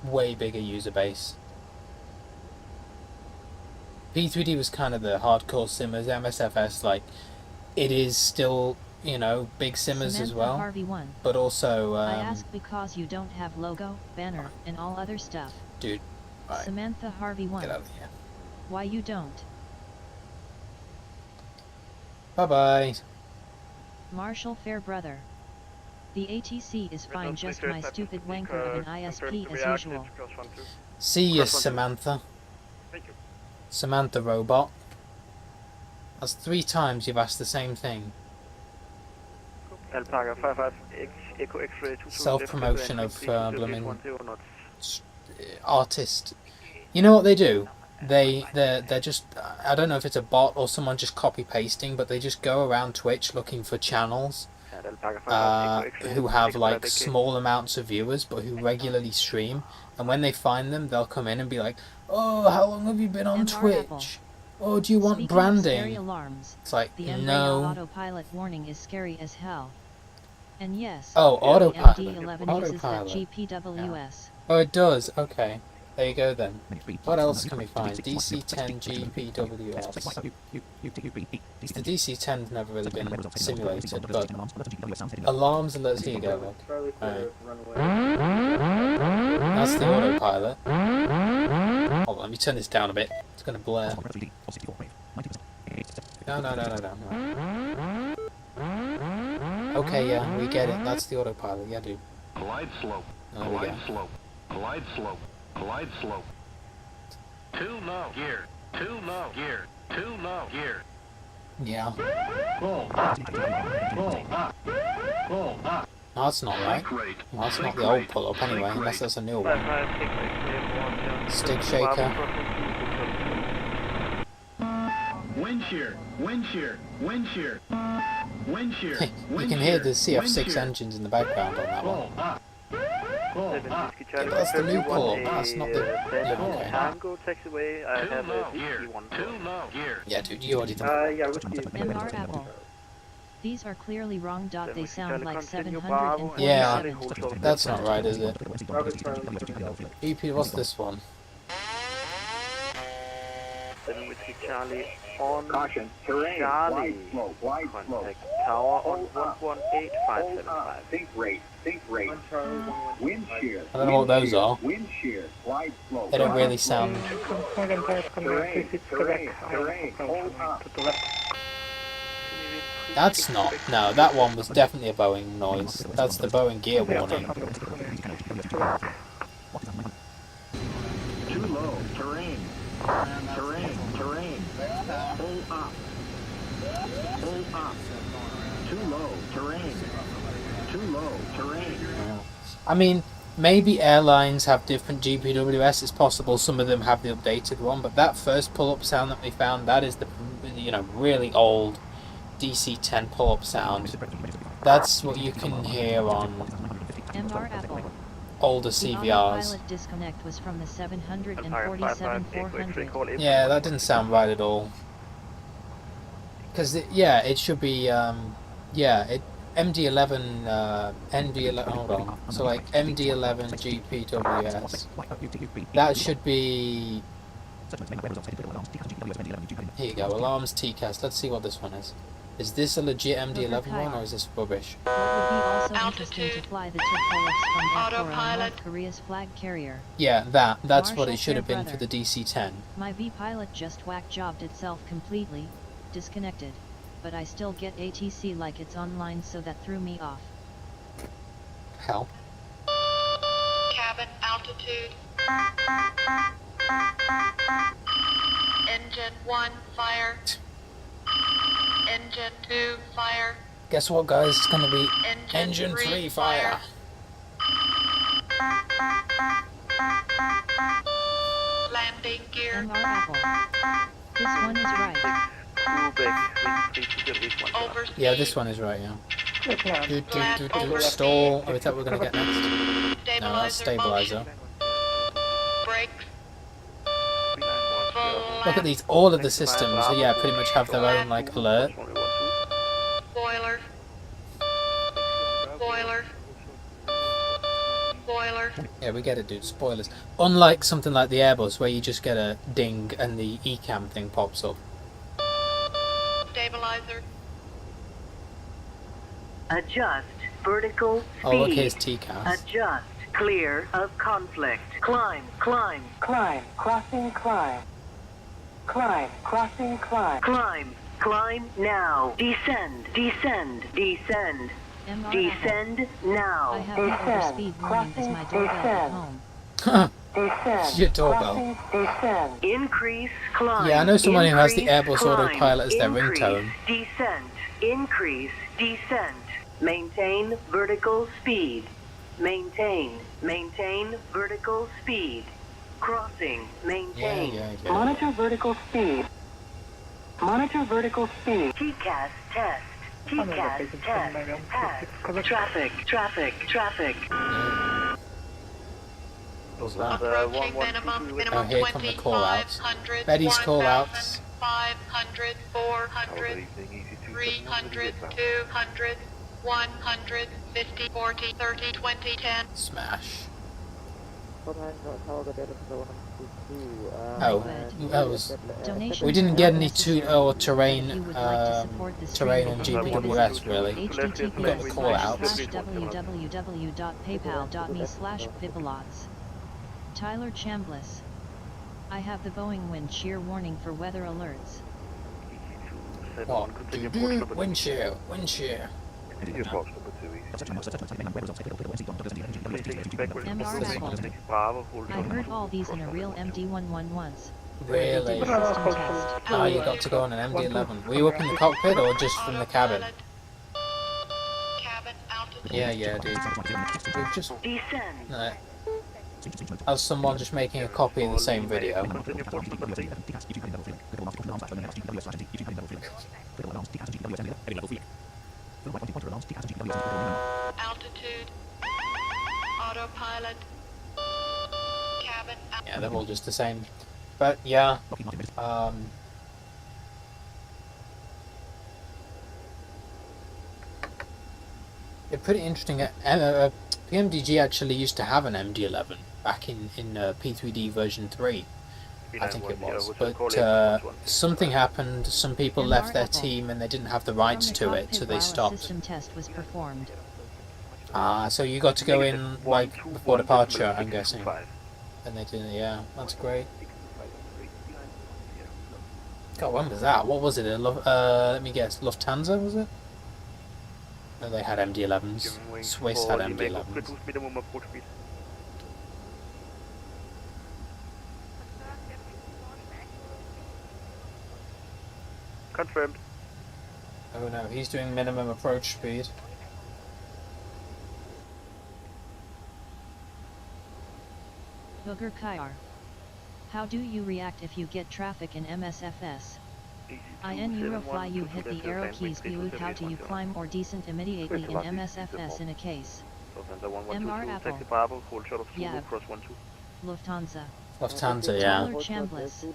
Way bigger user base. P3D was kind of the hardcore simmers, MSFS, like, it is still, big simmers Samantha as well, Harvey 1. but also, I ask because you don't have logo, banner, and all other stuff. dude, right, Samantha Harvey 1. get out of here. Why you don't? Bye-bye. Marshall Fairbrother. The ATC is fine, just my stupid wanker of an ISP as usual. See you, Samantha. Thank you. Samantha robot. That's 3 times you've asked the same thing. Alpaca 55 Echo X-ray 2000. Self-promotion of blooming artist. You know what they do? They're just, I don't know if it's a bot or someone just copy pasting, but they just go around Twitch looking for channels who have like small amounts of viewers but who regularly stream, and when they find them they'll come in and be like, oh, how long have you been on Twitch? Oh, do you want Speaking branding? of scary alarms, It's like, the no. autopilot warning is scary as hell. And yes, Oh, the autopilot. MD-11 uses that Autopilot. GPWS. Oh, it does. Okay. There you go then. What else can we find? DC-10 GPWS. The DC-10's never really been simulated, but alarms alerts. Here you go, look. Charlie Alright. runway. That's the autopilot. Hold on, let me turn this down a bit. It's gonna blare. No. Okay, yeah, we get it. That's the autopilot. Yeah, dude. Glide slope. There we Glide go. slope. Glide slope. Glide slope. Too low gear. Too low gear. Too low gear. Yeah. Pull up. Pull up. Pull up. No, that's not right. Sink rate. Well, that's not Sink the old rate. pull-up anyway, Sink unless rate. that's a newer one. 55 Echo X-ray 10. Stick shaker. Wind shear. Wind shear. Wind shear. Wind shear. You can hear the CF6 engines in the background on that one. Pull up. Pull up. Yeah, but that's the new pull-up. That's not the... Yeah, okay. Tango taxiway. I Too have low a gear. VP1. Too low gear. Yeah, dude, you already done. Yeah, whiskey. MR Apple. These are clearly wrong. They sound like Continue 747. Yeah, that's not right, is it? Robert Charlie. EP, what's this one? 7 Whiskey Charlie on Caution, terrain, Charlie. wide slope. Contact tower on 118575. Sink rate, One Charlie, one wind shear. I don't know what those are. Wind shear, glide slope. They don't really sound... Terrain, hold up. That's not... No, that one was definitely a Boeing noise. That's the Boeing gear warning. Too low. Terrain. Terrain. Pull up. Pull up. Too low. Terrain. Too low. Terrain. I mean, maybe airlines have different GPWS. It's possible some of them have the updated one, but that first pull-up sound that we found, that is the, you know, really old DC-10 pull-up sound. That's what you can hear on MR Apple. older The CVRs. autopilot disconnect was from the 747-400. Yeah, that didn't sound right at all. Because, yeah, it should be, MD-11, ND-11, hold on. So, like, MD-11 GPWS. That should be... Here you go, alarms TCAS. Let's see what this one is. Is this a legit MD-11 one, or is this rubbish? It would be also interesting to fly the tip pull-ups from F4 on North Korea's flag carrier. Yeah, that's what Marshall it should have been for Fairbrother. the DC-10. My V-pilot just whack-jobbed itself completely, disconnected, but I still get ATC like it's online, so that threw me off. Hell. Cabin altitude. Engine 1 fire. Engine 2 fire. Guess what, guys? It's gonna be Engine 3 fire. Landing gear. MR Apple. This one is right. Overspeed. Yeah, this one is right, yeah. Stall. Oh, is that what we're gonna get next? No, that's stabilizer. Brakes. Look at these, all of the systems, yeah, pretty much have their own, like, alert. Boiler. Boiler. Boiler. Yeah, we get it, dude, spoilers. Unlike something like the Airbus, where you just get a ding and the ECAM thing pops up. Stabilizer. Adjust vertical speed. Oh, look, here's TCAS. Adjust clear of conflict. Climb. Crossing climb. Climb. Climb now. Descend. Descend. Descend. MR Descend now. I have an overspeed warning as my doorbell at home. Descend. Your doorbell. Descend. Increase climb. Yeah, I know someone who has the Increase Airbus climb. autopilot as their Increase ringtone. Descent. Increase descent. Maintain vertical speed. Maintain. Maintain vertical speed. Crossing. Maintain. Yeah. Monitor vertical speed. Monitor vertical speed. TCAS test. TCAS test. Pass. Traffic. Traffic. Traffic. Approaching minimum Oh, here come the call-outs. 500, Betty's call-outs. 500, 400, 300, 200, 100, 50, 40, 30, 20, 10. Smash. Oh, that was. Donation We didn't get any terrain, If you would like to support the terrain and stream, GPWS really. We got the call-outs. https://www.paypal.me/pipilots. Tyler Chambliss. I have the Boeing wind shear warning for weather alerts. What? Wind shear. Wind shear. MR Apple. I heard all these in a real MD-11 once. Really? Did a system test. Oh, you got to go on an MD-11. Were you up in the cockpit or just from the cabin? Yeah, dude. We've just... No. As someone just making a copy of the same video. Altitude. Autopilot. Cabin. Yeah, they're all just the same. But yeah, they're pretty interesting. PMDG actually used to have an MD-11 back in P3D version 3, I think it was. But something happened. Some people left their team and they didn't have the rights to it, so they stopped. System test was performed. Ah, so you got to go in like before departure, I'm guessing. And they didn't. Yeah, that's great. God, when was that? What was it? Let me guess. Lufthansa, was it? No, they had MD-11s. Swiss had MD-11s. Confirmed. Oh no, he's doing minimum approach speed. Booger Kyar. How do you react if you get traffic in MSFS? In Eurofly you hit the arrow keys viewed how do you climb or descent immediately in MSFS in a case. MR Apple. Yeah. Lufthansa. Lufthansa, yeah. Tyler Chambliss.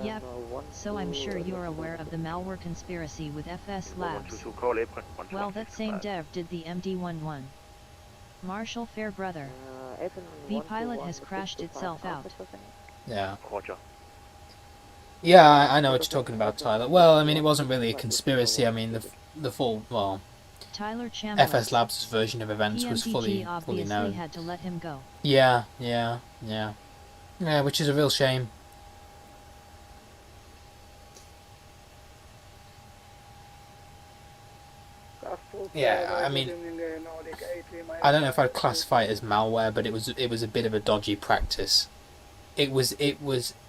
Yep. So I'm sure you're aware of the malware conspiracy with FS Labs. Well, that same dev did the MD-11. Marshall Fairbrother. The pilot has crashed itself out. Yeah. Yeah, I know what you're talking about, Tyler. Well, I mean, it wasn't really a conspiracy. I mean, the full, well, Tyler Chambliss. FS Labs' version of events was fully known. Had to let him go. Yeah, which is a real shame. Yeah, I mean, I don't know if I'd classify it as malware, but it was a bit of a dodgy practice. It was,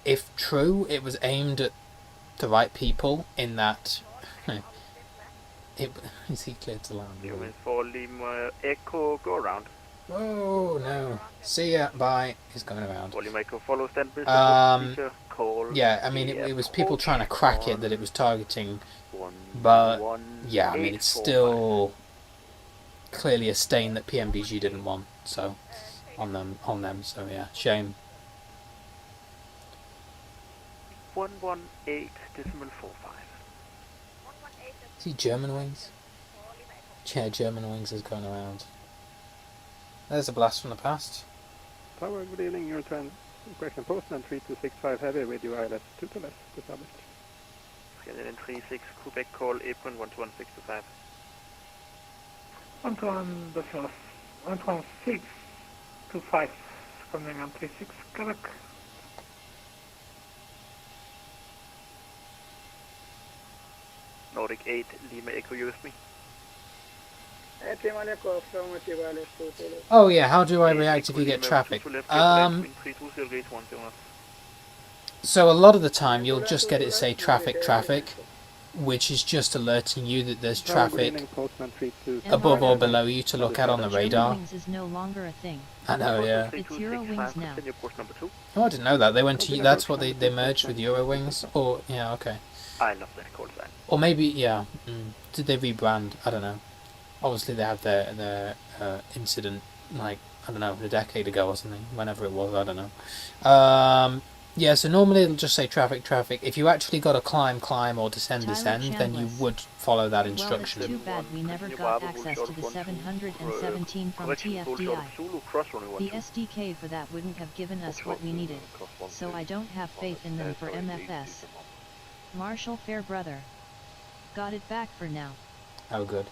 if true, it was aimed at the right people in that. Is he cleared to land? Human for Lima Echo, go around. Oh no! See ya. Bye. He's going around. Lima Echo, follow stand. Yeah, I mean, it was people trying to crack it that it was targeting, but yeah, I mean, it's still clearly a stain that PMDG didn't want. So on them. So yeah, shame. 118.45. See German wings? Yeah, German wings is going around. There's a blast from the past. Tower, good evening. Your turn. Question post and 3265 heavy with you ILS 2 to left. Established. Scanning in 36 Quebec call apron 12165. 121 the first. 11625 coming on 36 Quebec. 1 Nordic 8, Lima Echo, you with me? Oh yeah, how do I react if you get traffic? So a lot of the time you'll just get it to say traffic, which is just alerting you that there's traffic above or below you to look at on the radar. Eurowings is no longer a thing. I know, yeah. It's Eurowings now. Oh, I didn't know that. They went to, that's what they merged with Eurowings? Or, yeah, okay. I love that call sign. Or maybe, yeah, did they rebrand? I don't know. Obviously they had their incident, like, I don't know, a decade ago or something, whenever it was, I don't know. Yeah, so normally it'll just say traffic. If you actually got to climb, or descend, then you would follow that instruction. Well, it's too bad we never got access to the 717 from TFDI. The SDK for that wouldn't have given us what we needed, so I don't have faith in them for MFS. Marshall Fairbrother. Got it back for now. Oh, good.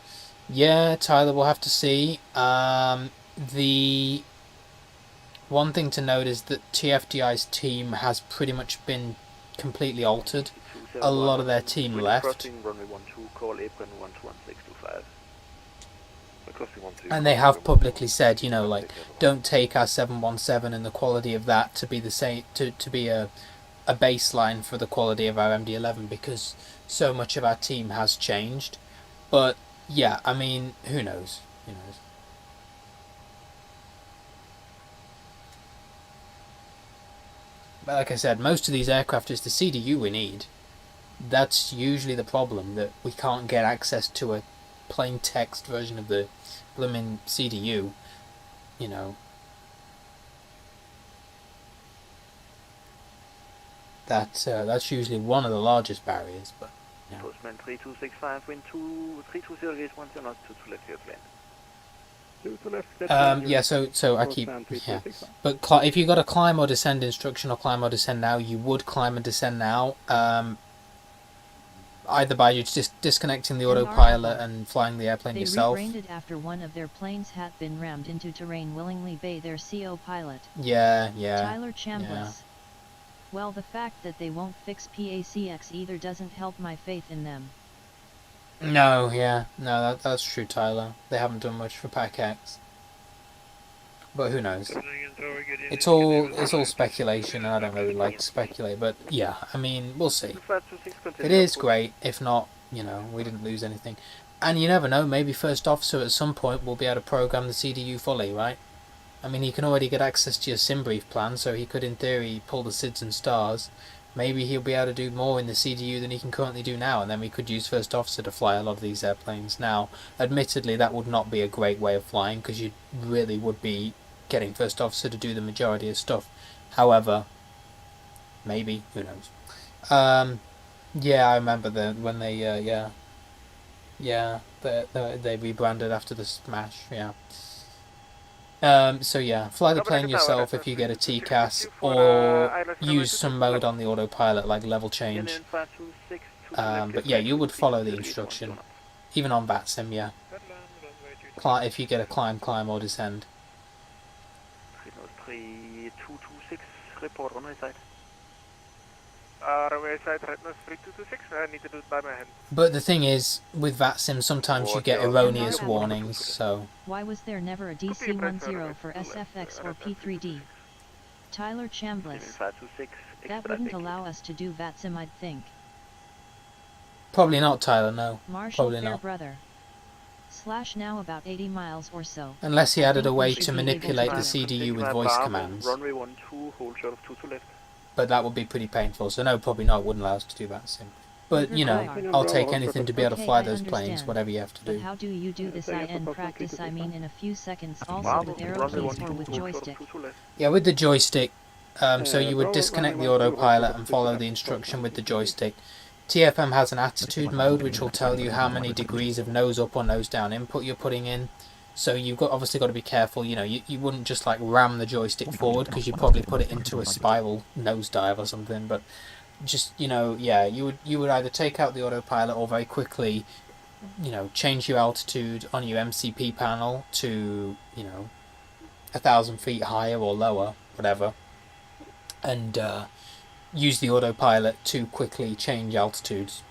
Yeah, Tyler, we'll have to see. The one thing to note is that TFDI's team has pretty much been completely altered. A lot of their team left. And they have publicly said, you know, like, don't take our 717 and the quality of that to be the same, to be a baseline for the quality of our MD-11, because so much of our team has changed. But yeah, I mean, who knows? Who knows? But like I said, most of these aircraft is the CDU we need. That's usually the problem, that we can't get access to a plain text version of the blooming CDU, you know. That's usually one of the largest barriers, but yeah. Postman 3265, wind 320 gauge 10 knots, 2 left your plane. Yeah, so I keep, yeah. But if you got a climb or descend instruction or climb or descend now, you would climb and descend now. Either by just disconnecting the autopilot and flying the airplane yourself. They rebranded after one of their planes had been rammed into terrain willingly by their CO pilot. Yeah. Tyler Chambliss. Yeah. Well, the fact that they won't fix PACX either doesn't help my faith in them. No, yeah. No, that's true, Tyler. They haven't done much for PACX. But who knows? It's all speculation, and I don't really like to speculate, but yeah, I mean, we'll see. It is great. If not, you know, we didn't lose anything. And you never know, maybe First Officer at some point will be able to program the CDU fully, right? I mean, he can already get access to your SimBrief plan, so he could, in theory, pull the SIDS and stars. Maybe he'll be able to do more in the CDU than he can currently do now, and then we could use First Officer to fly a lot of these airplanes. Now, admittedly, that would not be a great way of flying, because you really would be getting First Officer to do the majority of stuff. However, maybe, who knows. Yeah, I remember when they, they rebranded after the smash, yeah. So yeah, fly the plane yourself if you get a TCAS, or use some mode on the autopilot like level change. But yeah, you would follow the instruction, even on VATSIM, yeah. If you get a climb or descend. 3226, report runway side. Runway side, 3226, I need to do it by my hand. But the thing is, with VATSIM, sometimes you get erroneous warnings, so... Why was there never a DC-10 for SFX or P3D? Tyler Chambliss. That wouldn't allow us to do VATSIM, I'd think. Probably not, Tyler, no. Marshall Probably not. Fairbrother. / now about 80 miles or so. Unless he added a way to manipulate the CDU with voice commands. Runway 12, hold short of 2 to left. But that would be pretty painful, so no, probably not, wouldn't allow us to do that sim. But, you know, I'll take anything to be able to fly those planes, whatever you have to do. But how do you do this in practice? I mean in a few seconds, also with arrow keys or with joystick? Yeah, with the joystick, so you would disconnect the autopilot and follow the instruction with the joystick. TFM has an attitude mode, which will tell you how many degrees of nose up or nose down input you're putting in. So you've obviously got to be careful, you know, you wouldn't just like ram the joystick forward, because you'd probably put it into a spiral nosedive or something, but just, you know, yeah, you would either take out the autopilot or very quickly, you know, change your altitude on your MCP panel to, you know, 1,000 feet higher or lower, whatever, and use the autopilot to quickly change altitudes.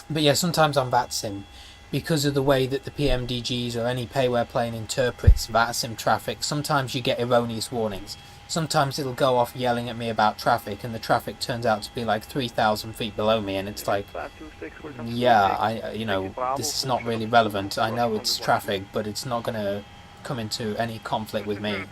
But yeah, sometimes on VATSIM, because of the way that the PMDGs or any payware plane interprets VATSIM traffic, sometimes you get erroneous warnings. Sometimes it'll go off yelling at me about traffic, and the traffic turns out to be like 3,000 feet below me, and it's like, yeah, this is not really relevant. I know it's traffic, but it's not going to come into any conflict with me.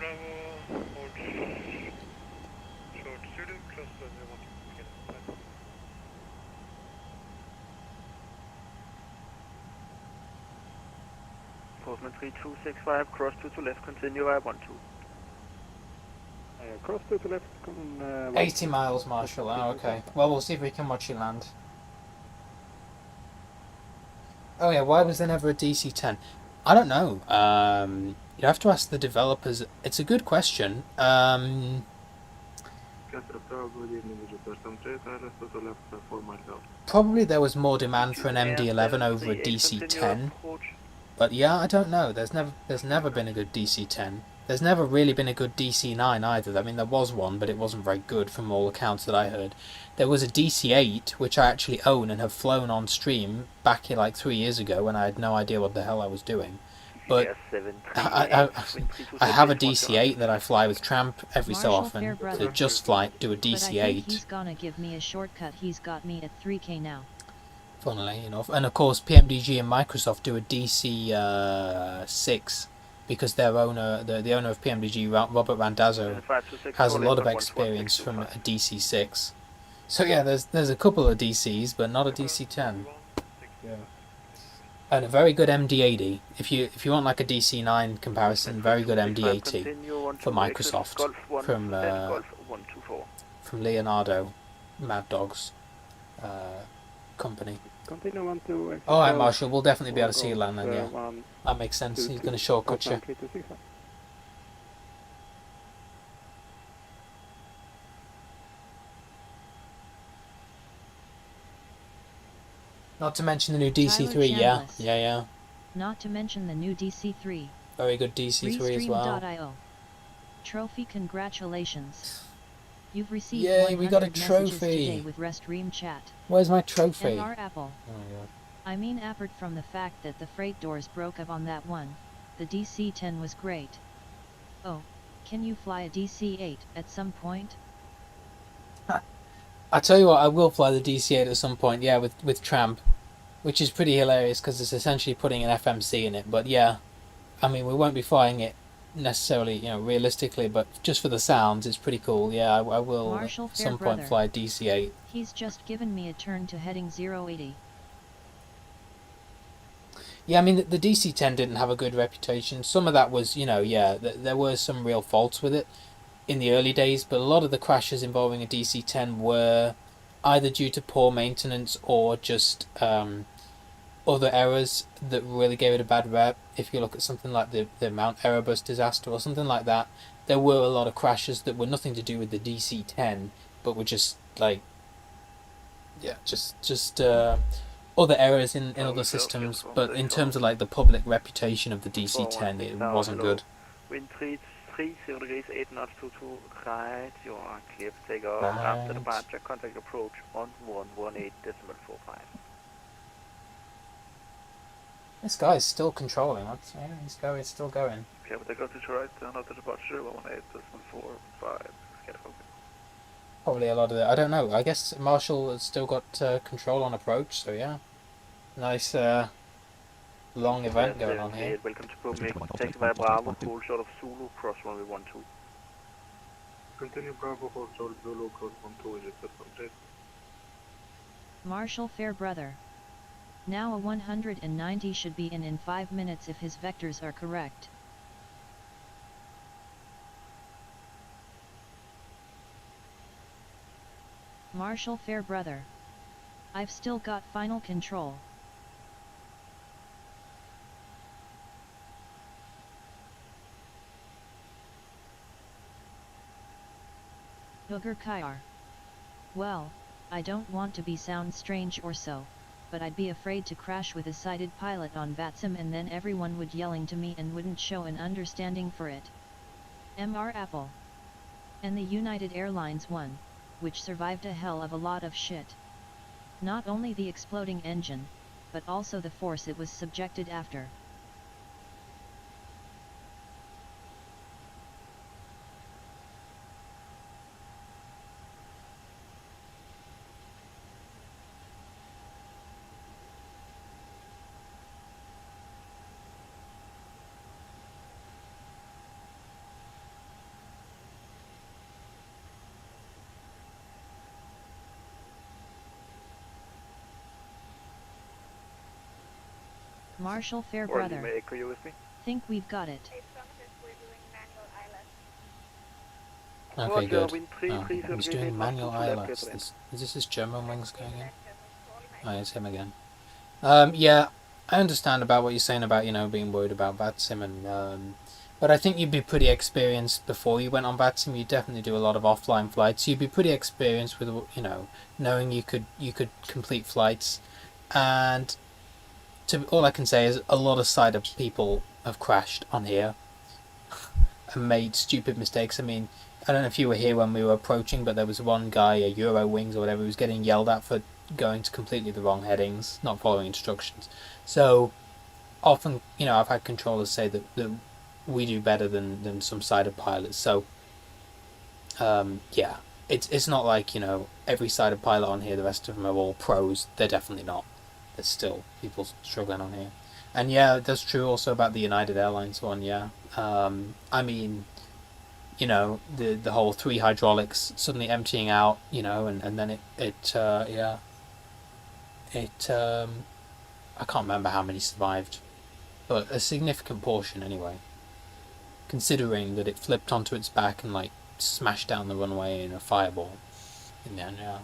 Postman 3265, cross 2 to left, continue I 12. Cross 2 to left, come 80 miles, Marshall. Oh, okay. Well, we'll see if we can watch you land. Oh yeah, why was there never a DC-10? I don't know. You have to ask the developers. It's a good question. Probably there was more demand for an MD-11 over a DC-10. But yeah, I don't know. There's never been a good DC-10. There's never really been a good DC-9 either. I mean, there was one, but it wasn't very good from all accounts that I heard. There was a DC-8, which I actually own and have flown on stream back here like 3 years ago when I had no idea what the hell I was doing. But I have a DC-8 that I fly with Tramp every so often. To Just Flight, do a DC-8. But I think he's gonna give me a shortcut. He's got me at 3K now. Funnily enough. And of course, PMDG and Microsoft do a DC-6. Because their owner, the owner of PMDG, Robert Randazzo, has a lot of experience from a DC-6. So yeah, there's a couple of DCs, but not a DC-10. Yeah. And a very good MD-80. If you want like a DC-9 comparison, very good MD-80 for Microsoft from Leonardo, Mad Dog's company. Continue 12. Alright, Marshall, we'll definitely be able to see you land then, yeah. That makes sense. He's going to shortcut you. Not to mention the new DC-3, yeah. Yeah. Not to mention the new DC-3. Very good DC-3 as well. Trophy, congratulations. You've received Yay, we got a trophy today with Restream chat. Where's my trophy? MR Apple. Oh my god. I mean, apart from the fact that the freight doors broke up on that one, the DC-10 was great. Oh, can you fly a DC-8 at some point? I tell you what, I will fly the DC-8 at some point, yeah, with Tramp, which is pretty hilarious because it's essentially putting an FMC in it. But yeah, I mean, we won't be flying it necessarily, realistically, but just for the sounds, it's pretty cool. Yeah, I will Marshall, at some point fly a DC-8. He's just given me a turn to heading 080. Yeah, I mean, the DC-10 didn't have a good reputation. Some of that was, there were some real faults with it in the early days, but a lot of the crashes involving a DC-10 were either due to poor maintenance or just other errors that really gave it a bad rep. If you look at something like the Mount Erebus disaster or something like that, there were a lot of crashes that were nothing to do with the DC-10, but were just like, just other errors in other systems. But in terms of like the public reputation of the DC-10, it wasn't good. Wind 30 degrees, 8 knots, 22 right, you are clear to take off. After departure, contact approach 1118.45. This guy's still controlling. This guy is still going. Okay, but they go to right, after departure 118.45. Get focus. Probably a lot of it. I don't know. I guess Marshall has still got control on approach, so yeah. Nice long event going on here. Welcome to Copenhagen. Taxi via Bravo, hold short of Zulu, cross runway 12. Continue Bravo, hold short of Zulu, cross 12, is it from Marshall Fairbrother. Now a 190 should be in 5 minutes if his vectors are correct. Marshall Fairbrother. I've still got final control. Hooger Kyar. Well, I don't want to be sound strange or so, but I'd be afraid to crash with a sighted pilot on VATSIM and then everyone would yelling to me and wouldn't show an understanding for it. MR Apple. And the United Airlines one, which survived a hell of a lot of shit. Not only the exploding engine, but also the force it was subjected after. Marshall Fairbrother, Echo, you with me? think we've got it. Okay, good. Oh, he's doing manual ILS. Is this his German wings going in? Oh, it's him again. Yeah, I understand about what you're saying about, being worried about VATSIM and, but I think you'd be pretty experienced before you went on VATSIM. You definitely do a lot of offline flights. You'd be pretty experienced with, knowing you could complete flights. And all I can say is a lot of side of people have crashed on here and made stupid mistakes. I mean, I don't know if you were here when we were approaching, but there was one guy, a Euro Wings or whatever, who was getting yelled at for going to completely the wrong headings, not following instructions. So often, I've had controllers say that we do better than some sided pilots. So yeah, it's not like, every sided pilot on here, the rest of them are all pros. They're definitely not. There's still people struggling on here. And yeah, that's true also about the United Airlines one, yeah. I mean, the whole 3 hydraulics suddenly emptying out, and then I can't remember how many survived, but a significant portion anyway, considering that it flipped onto its back and smashed down the runway in a fireball in the end, yeah.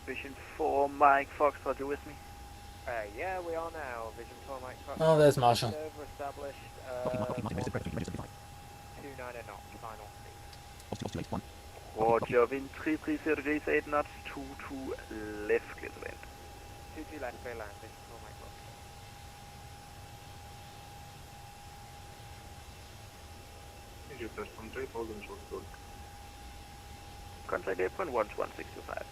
Vision 4, Mike Foxtrot, you with me? Yeah, we are now. Vision 4, Mike Foxtrot. Oh, there's Marshall. Established, 29 knots, final speed. Roger, wind 330 degrees, 8 knots, 22 left, clear to land. 22 left, clear land, Vision 4, Mike Foxtrot. Contact apron 11625.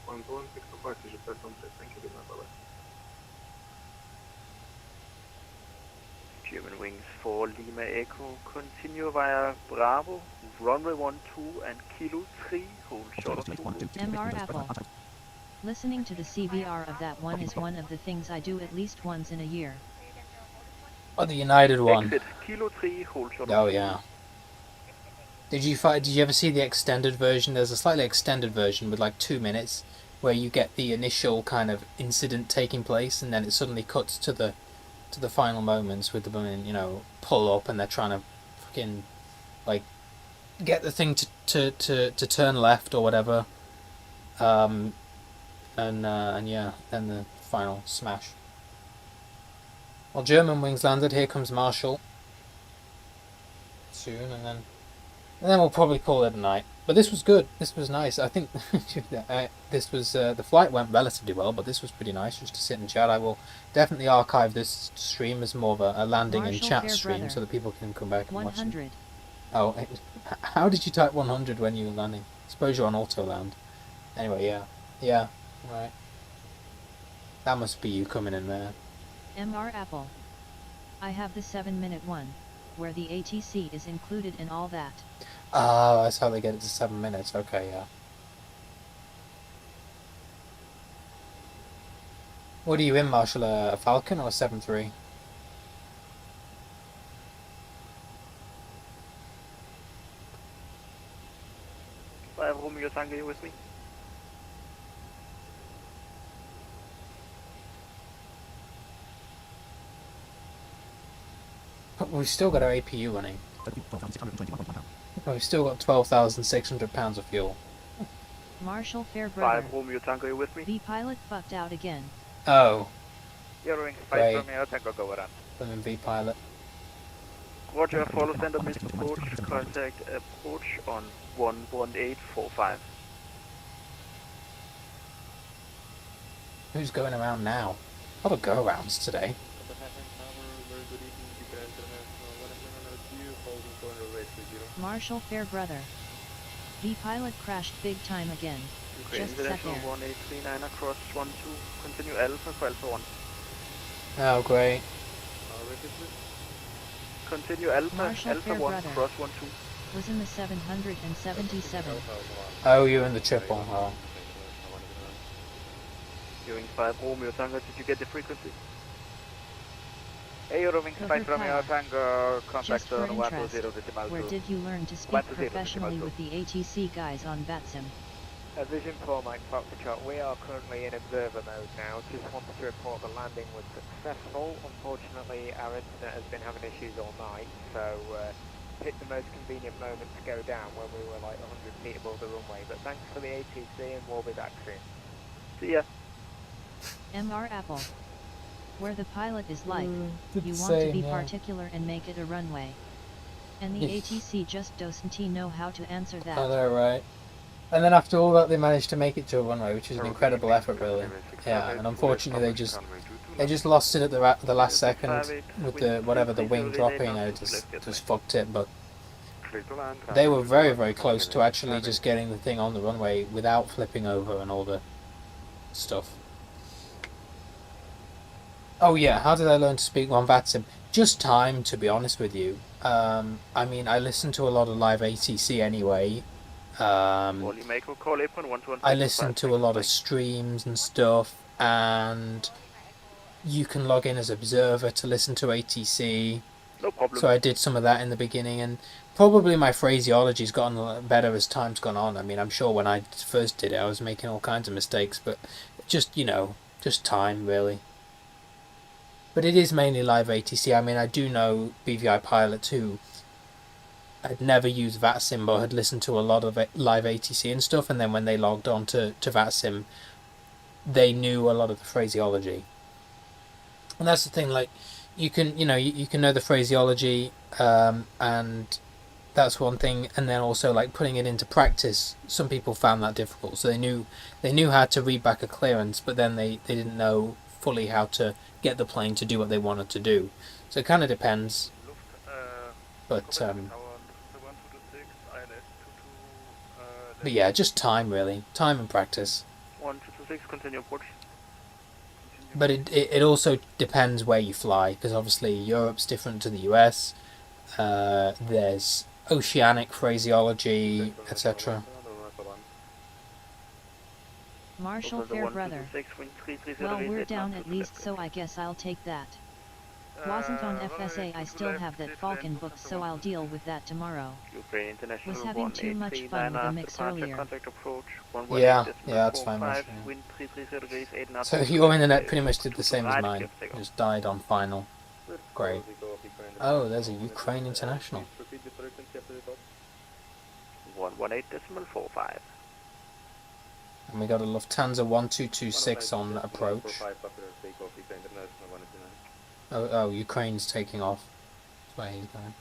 11625, Vision 4, thank you, bye-bye. German wings 4 Lima Echo, continue via Bravo, runway 12 and Kilo 3, hold short of 2. MR Apple. Listening to the CVR of that one is one of the things I do at least once in a year. Oh, the United one. Exit, Kilo 3, hold short of 2. Oh yeah. Did you ever see the extended version? There's a slightly extended version with 2 minutes where you get the initial kind of incident taking place and then it suddenly cuts to the final moments with the women, pull up and they're trying to fucking get the thing to turn left or whatever. And yeah, then the final smash. Well, German wings landed. Here comes Marshall soon, and then we'll probably call it a night. But this was good. This was nice. I think this was the flight went relatively well, but this was pretty nice just to sit and chat. I will definitely archive this stream as more of a landing and chat stream so that people can come back and watch it. 100. Oh, how did you type 100 when you were landing? I suppose you're on auto land. Anyway, yeah, right. That must be you coming in there. MR Apple. I have the 7-minute one, where the ATC is included in all that. Ah, that's how they get it to 7 minutes. Okay, yeah. What are you in, Marshall? A Falcon or a 7.3? Romeo Tango, you with me? We've still got our APU running. We've still got 12,600 pounds of fuel. Marshall Fairbrother. 5 Romeo Tango, you with me? The pilot fucked out again. Oh. You're in 5 Right. Romeo Tango, go around. MV pilot. Roger, follow center missed approach, contact approach on 11845. Who's going around now? A lot of go-arounds today. Marshall Fairbrother. The pilot crashed big time again. Okay, Just sat International there. 1839 across 12, continue Alpha for Alpha 1. Oh, great. Continue Alpha, Marshall Alpha 1, Fairbrother. cross 12. Was in the 777. Oh, you're in the triple. Oh. Viewing 5 Romeo Tango, did you get the frequency? Hey, Roving Cover 5 Romeo pilot. Tango, Just contact for on interest, 120.2. where did you learn to speak professionally with the ATC guys on VATSIM? Vision 4 Mike Foxtrot, we are currently in observer mode now. Just wanted to report the landing was successful. Unfortunately, our internet has been having issues all night, so picked the most convenient moment to go down when we were like 100 feet above the runway. But thanks for the ATC and we'll be back soon. See ya. MR Apple. Where the pilot is like, did you the want to same, be yeah. particular and make it a runway. And the Yeah. ATC just doesn't know how to answer that. I know, right? And then after all that, they managed to make it to a runway, which is an incredible effort, really. Yeah, and unfortunately, they just lost it at the last second with the wing dropping. It just fucked it. But they were very, very close to actually just getting the thing on the runway without flipping over and all the stuff. Oh yeah, how did I learn to speak on VATSIM? Just time, to be honest with you. I mean, I listen to a lot of live ATC anyway. I listen to a lot of streams and stuff, and you can log in as observer to listen to ATC. No problem. So I did some of that in the beginning, and probably my phraseology's gotten a lot better as time's gone on. I mean, I'm sure when I first did it, I was making all kinds of mistakes, but just, you know, just time, really. But it is mainly live ATC. I mean, I do know BVI pilots who had never used VATSIM but had listened to a lot of live ATC and stuff, and then when they logged on to VATSIM, they knew a lot of the phraseology. And that's the thing, like, you can know the phraseology, and that's one thing, and then also like putting it into practice, some people found that difficult. So they knew how to read back a clearance, but then they didn't know fully how to get the plane to do what they wanted to do. So it kind of depends. But yeah, just time, really. Time and practice. 1226, continue approach. But it also depends where you fly, because obviously Europe's different to the US. There's oceanic phraseology, etc. Marshall Fairbrother. Well, we're down at least, so I guess I'll take that. Wasn't on FSA, I still have that Falcon booked, so I'll deal with that tomorrow. Was having too much fun with the mix earlier. Yeah, that's fine. So your internet pretty much did the same as mine. Just died on final. Great. Oh, there's a Ukraine International. 118.45. And we got a Lufthansa 1226 on approach. Oh, Ukraine's taking off. That's where he's going.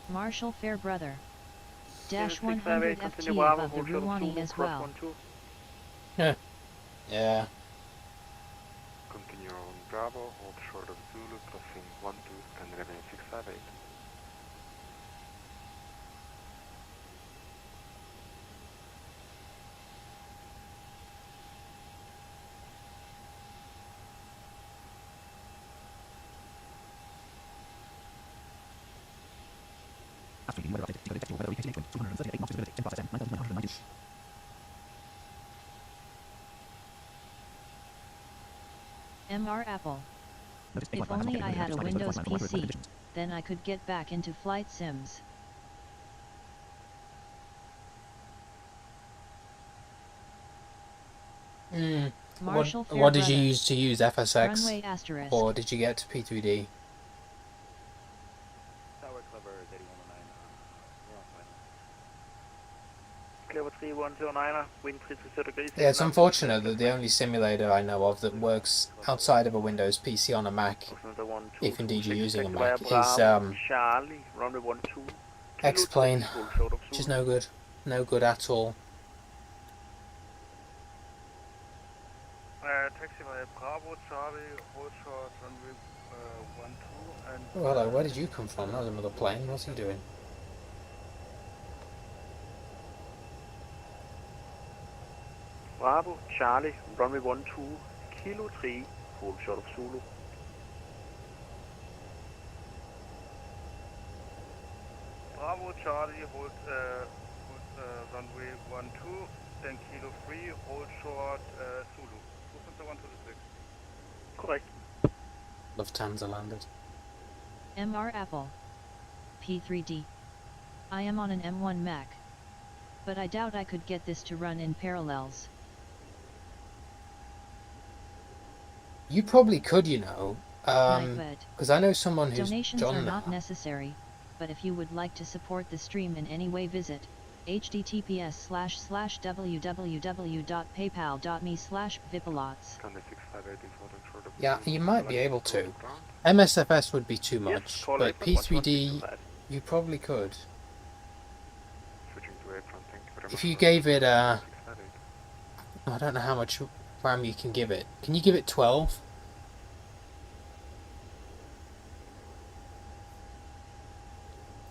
Marshall Fairbrother. Dash 100 FT above the Ruwani as well. Yeah. Continue on Bravo, hold short of Zulu, crossing 12 and revenue 658. MR Apple. If only I had a Windows PC, then I could get back into flight sims. What did you use to use FSX? Runway asterisk. Or did you get to P3D? Clever 3109, wind 330 degrees. Yeah, it's unfortunate that the only simulator I know of that works outside of a Windows PC on a Mac, if indeed you're using a Mac, is Charlie, runway 12, X-Plane, which is no good. No good at all. Taxi via Bravo, Charlie, hold short, runway 12, and... Oh, hello, where did you come from? That was another plane. What's he doing? Bravo, Charlie, runway 12, Kilo 3, hold short of Zulu. Bravo, Charlie, hold runway 12, then Kilo 3, hold short, Zulu. 25126. Correct. Lufthansa landed. MR Apple. P3D. I am on an M1 Mac. But I doubt I could get this to run in parallels. You probably could, you know. Because I know someone who's donations done are that. not necessary, but if you would like to support the stream in any way, visit https://www.paypal.me/vipalots. Yeah, you might be able to. MSFS would be too much, but P3D, you probably could. If you gave it I don't know how much RAM you can give it. Can you give it 12?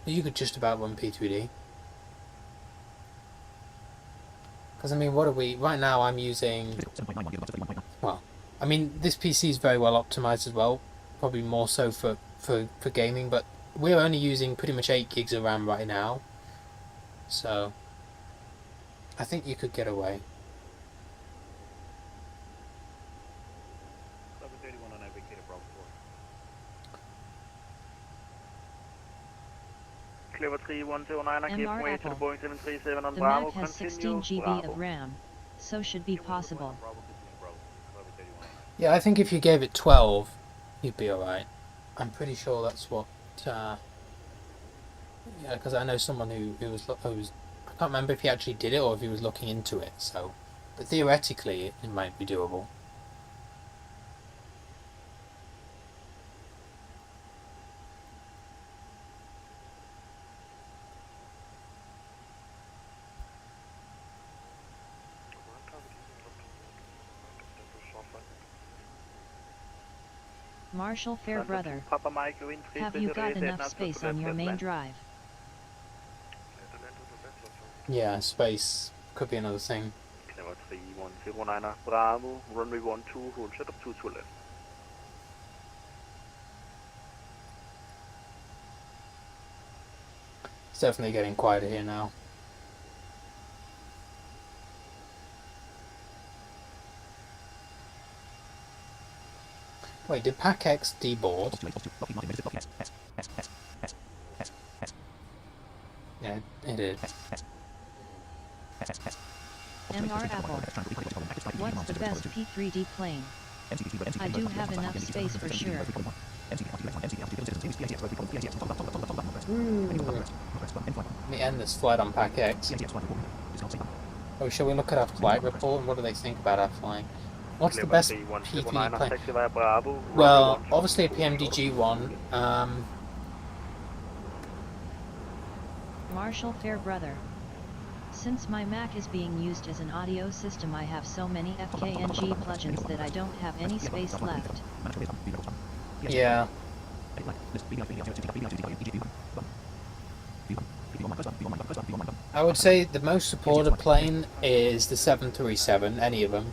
You could just about run P3D. Because I mean, what are we... Right now I'm using... Well, I mean, this PC is very well optimized as well. Probably more so for gaming, but we're only using pretty much 8 gigs of RAM right now. So, I think you could get away. Clever 3109, give way to the Boeing 737 on the Bravo. Mac has 16 GB of RAM, so should be possible. Yeah, I think if you gave it 12, you'd be alright. I'm pretty sure that's what... yeah, because I know someone who was... I can't remember if he actually did it or if he was looking into it, so... But theoretically, it might be doable. Marshall Fairbrother, have you got enough space on your main drive? Yeah, space could be another thing. Clever 3109, Bravo, runway 12, hold short of 22 left. It's definitely getting quieter here now. Wait, did PAC-X deboard? Yeah, it did. MR Apple. What's the best P3D plane? I do have enough space for sure. Let me end this flight on PAC-X. Oh, shall we look at our flight report and what do they think about our flying? What's the best P3D plane? Well, obviously a pmdg one. Marshall Fairbrother. Since my Mac is being used as an audio system, I have so many FKNG plugins that I don't have any space left. Yeah. I would say the most supported plane is the 737, any of them.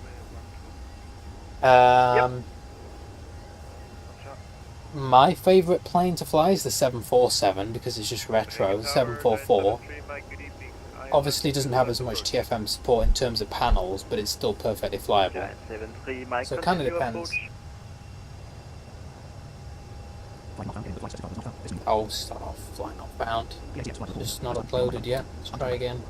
My favourite plane to fly is the 747 because it's just retro. The 744 obviously doesn't have as much TFM support in terms of panels, but it's still perfectly flyable. So it kind of depends. Oh, start flying not found. Just not uploaded yet. Let's try again.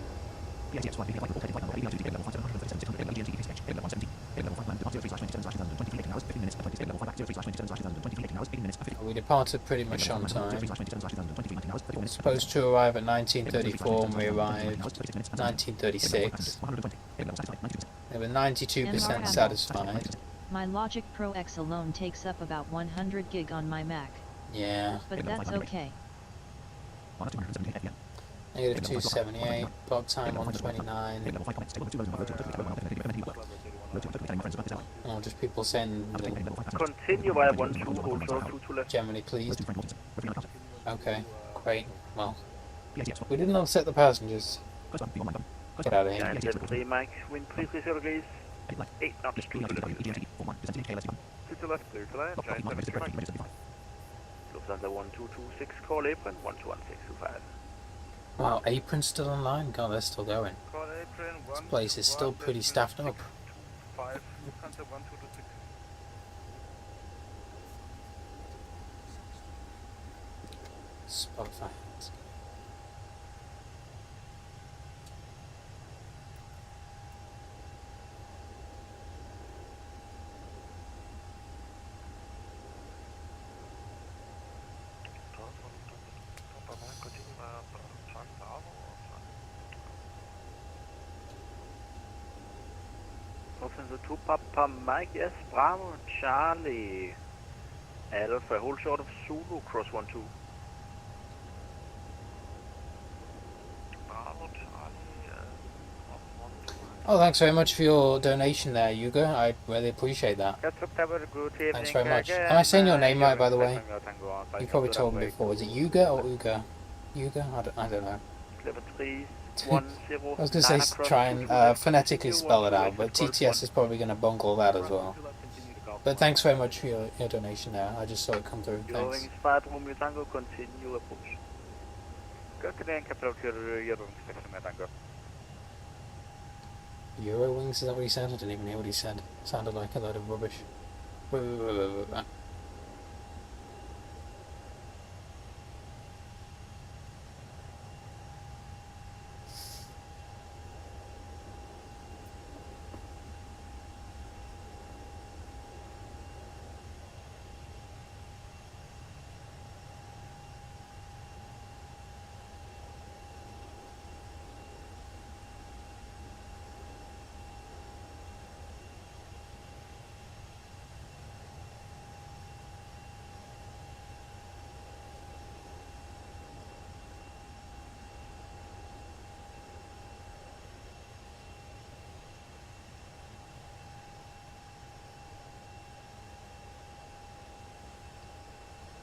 We departed pretty much on time. Supposed to arrive at 19:34 and we arrived 19:36. They were 92% satisfied. My Logic Pro X alone takes up about 100 gig on my Mac. Yeah. But that's okay. Negative 278, block time 129. Oh, just people saying Continue via 12, hold short 22 left. generally pleased. Okay, great. Well, we didn't upset the passengers. Get out of here. Giant 73 Mike, wind 33 degrees, 8 knots, 2 to left. 2 to left, clear to land, Giant 73 Mike. Lufthansa 1226, call apron, 121625. Wow, apron's still online? God, they're still going. Call apron, This place is still pretty staffed up. 5, Lufthansa 1226. Spotify. Lufthansa 2 Papa Mike, yes, Bravo, Charlie, Alpha, hold short of Zulu, cross 12. Bravo, Charlie, Oh, thanks very much for your donation there, Yuga. I really appreciate that. Thanks very much. Am I saying your name right, by the way? You probably told me before. Is it Yuga or Uga? Yuga? I don't know. I was going to say try and phonetically spell it out, but TTS is probably going to bungle that as well. But thanks very much for your donation there. I just saw it come through. Thanks. Eurowings, is that what he said? I didn't even hear what he said. It sounded like a load of rubbish.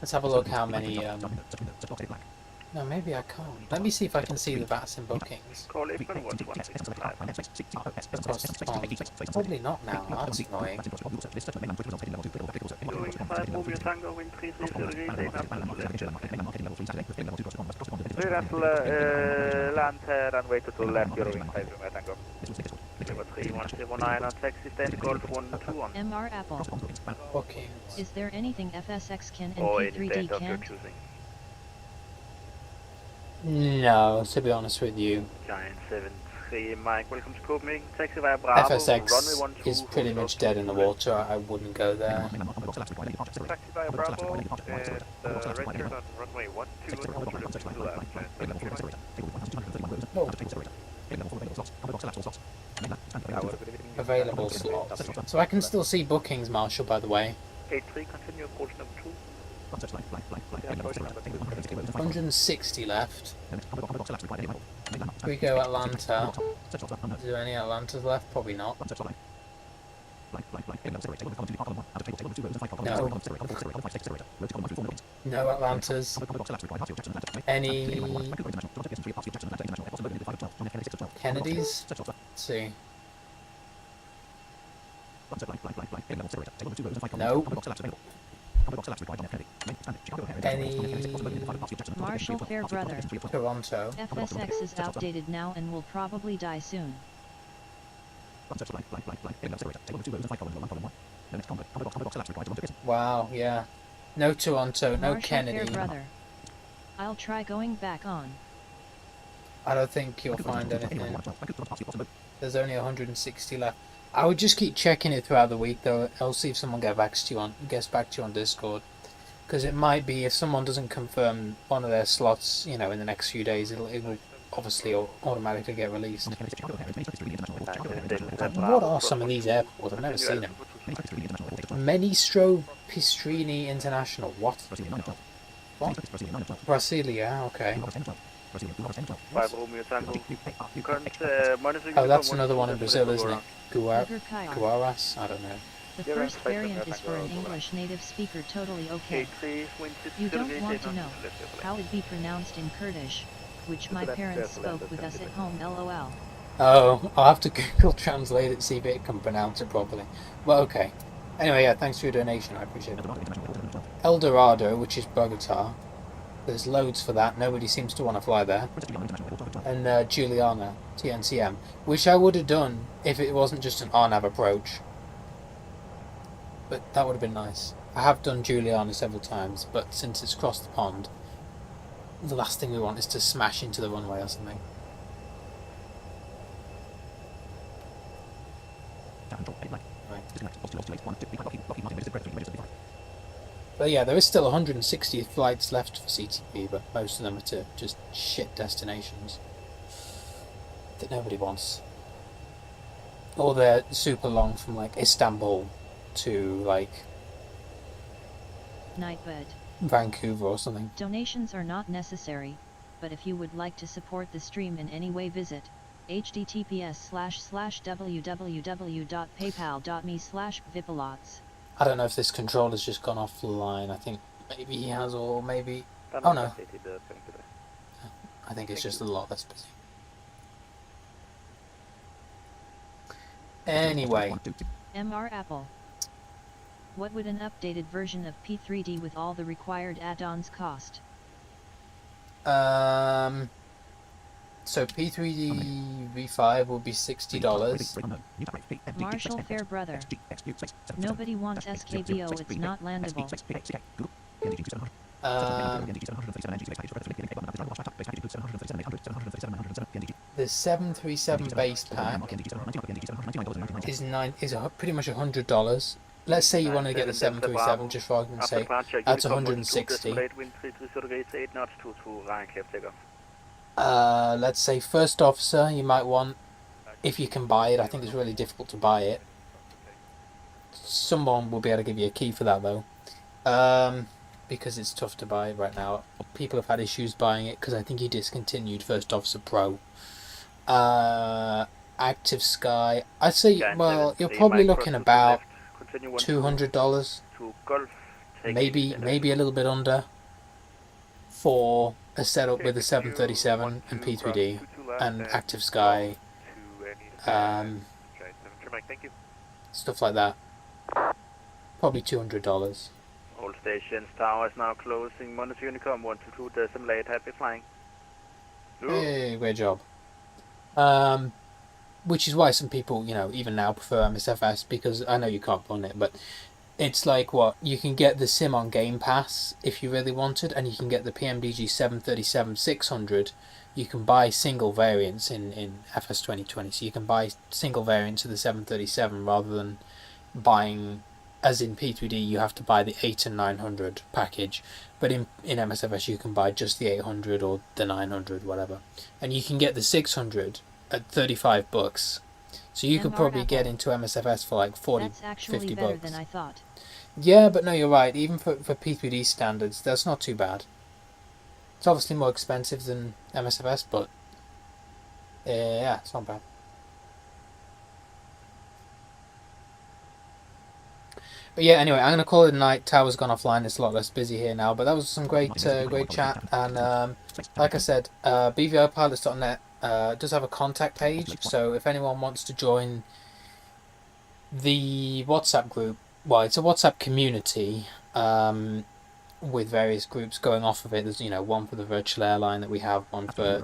Let's have a look how many, no, maybe I can't. Let me see if I can see the VATs in bookings. Probably not now, that's annoying. Land runway to the left, Eurowing 5 Tango. 3109 on taxi stand, Golf 12 on. MR Apple. Bookings. Is there anything FSX can and Or P3D can't? No, to be honest with you. Giant 73 Mike, welcome to Copenhagen. Taxi via Bravo, FSX runway 12. is pretty much dead in the water. I wouldn't go there. Taxi via Bravo, and return on runway 12 and hold short to the left. Available slots. So I can still see bookings, Marshall, by the way. 83, continue approach number 2. 160 left. We go Atlanta. Is there any Atlantas left? Probably not. No Atlantas. Any Kennedys? Let's see. No. Any Marshall Fairbrother. Toronto. FSX is outdated now and will probably die soon. Wow, yeah. No Toronto, no Marshall Kennedy. Fairbrother. I'll try going back on. I don't think you'll find anything. There's only 160 left. I would just keep checking it throughout the week, though. I'll see if someone gets back to you on Discord. Because it might be, if someone doesn't confirm one of their slots, you know, in the next few days, it will obviously automatically get released. What are some of these airports? I've never seen them. Ministro Pistrini International. What? What? Brasilia, okay. Oh, that's another one in Brazil, isn't it? Guaras? I don't know. The first variant is for an English native speaker totally okay. You don't want to know how it be pronounced in Kurdish, which my parents spoke with us at home, lol. Oh, I'll have to Google Translate it, see if it can pronounce it properly. Well, okay. Anyway, yeah, thanks for your donation, I appreciate it. El Dorado, which is Bogota. There's loads for that, nobody seems to want to fly there. And Juliana, TNCM, which I would have done if it wasn't just an RNAV approach. But that would have been nice. I have done Juliana several times, but since it's crossed the pond, the last thing we want is to smash into the runway or something. But yeah, there is still 160 flights left for CTP, but most of them are to just shit destinations that nobody wants. Or they're super long from like Istanbul to like Nightbed. Vancouver or something. Donations are not necessary, but if you would like to support the stream in any way, visit https://www.paypal.me/vipalots. I don't know if this controller's just gone off the line. I think maybe he has, or maybe... Oh no. I think it's just a lot less busy. Anyway. MR Apple. What would an updated version of P3D with all the required add-ons cost? So P3D V5 will be $60. Marshall Fairbrother. Nobody wants SKBO, it's not landable. The 737 base pack is pretty much $100. Let's say you want to get the 737 just for argument's sake. That's 160. Let's say first officer you might want, if you can buy it. I think it's really difficult to buy it. Someone will be able to give you a key for that though, because it's tough to buy right now. People have had issues buying it because I think he discontinued First Officer Pro. Active Sky, I'd say, well, you're probably looking about $200, maybe a little bit under, for a setup with a 737 and P3D and Active Sky, stuff like that. Probably $200. All stations, tower is now closing. Monitor Unicom 122.8, happy flying. Hey, great job. Which is why some people, you know, even now prefer MSFS, because I know you can't run it, but it's like what you can get the sim on Game Pass if you really wanted, and you can get the pmdg 737-600. You can buy single variants in FS 2020, so you can buy single variants of the 737 rather than buying, as in P3D you have to buy the 8 and 900 package, but in MSFS you can buy just the 800 or the 900, whatever, and you can get the 600 at $35. So you could probably get into MSFS for like 40, That's actually 50 better bucks. than I thought. Yeah, but no, you're right. Even for P3D standards, that's not too bad. It's obviously more expensive than MSFS, but yeah, it's not bad. But yeah, anyway, I'm gonna call it a night. Tower's gone offline. It's a lot less busy here now. But that was some great chat. And like I said, bvopilots.net does have a contact page. So if anyone wants to join the WhatsApp group, well, it's a WhatsApp community with various groups going off of it. There's, you know, one for the virtual airline that we have, one for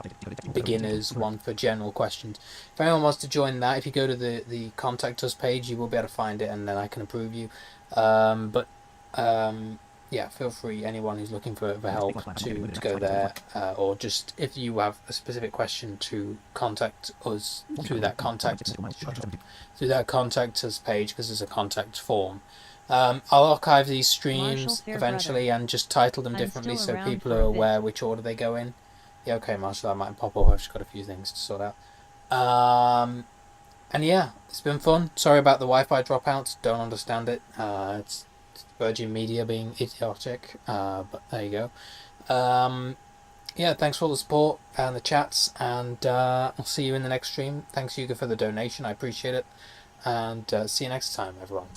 beginners, one for general questions. If anyone wants to join that, if you go to the contact us page, you will be able to find it, and then I can approve you. Yeah, feel free, anyone who's looking for help, to go there, or just if you have a specific question, to contact us through that contact us page, because there's a contact form. I'll archive these streams Marshall, eventually and just title them I'm differently still so around people for are a bit. aware which order they go in. Yeah, okay, Marshall, that might pop up. I've just got a few things to sort out. And yeah, it's been fun. Sorry about the Wi-Fi dropouts. Don't understand it. It's Virgin Media being idiotic. But there you go. Yeah, thanks for all the support and the chats, and I'll see you in the next stream. Thanks, Hugo, for the donation. I appreciate it. And see you next time, everyone.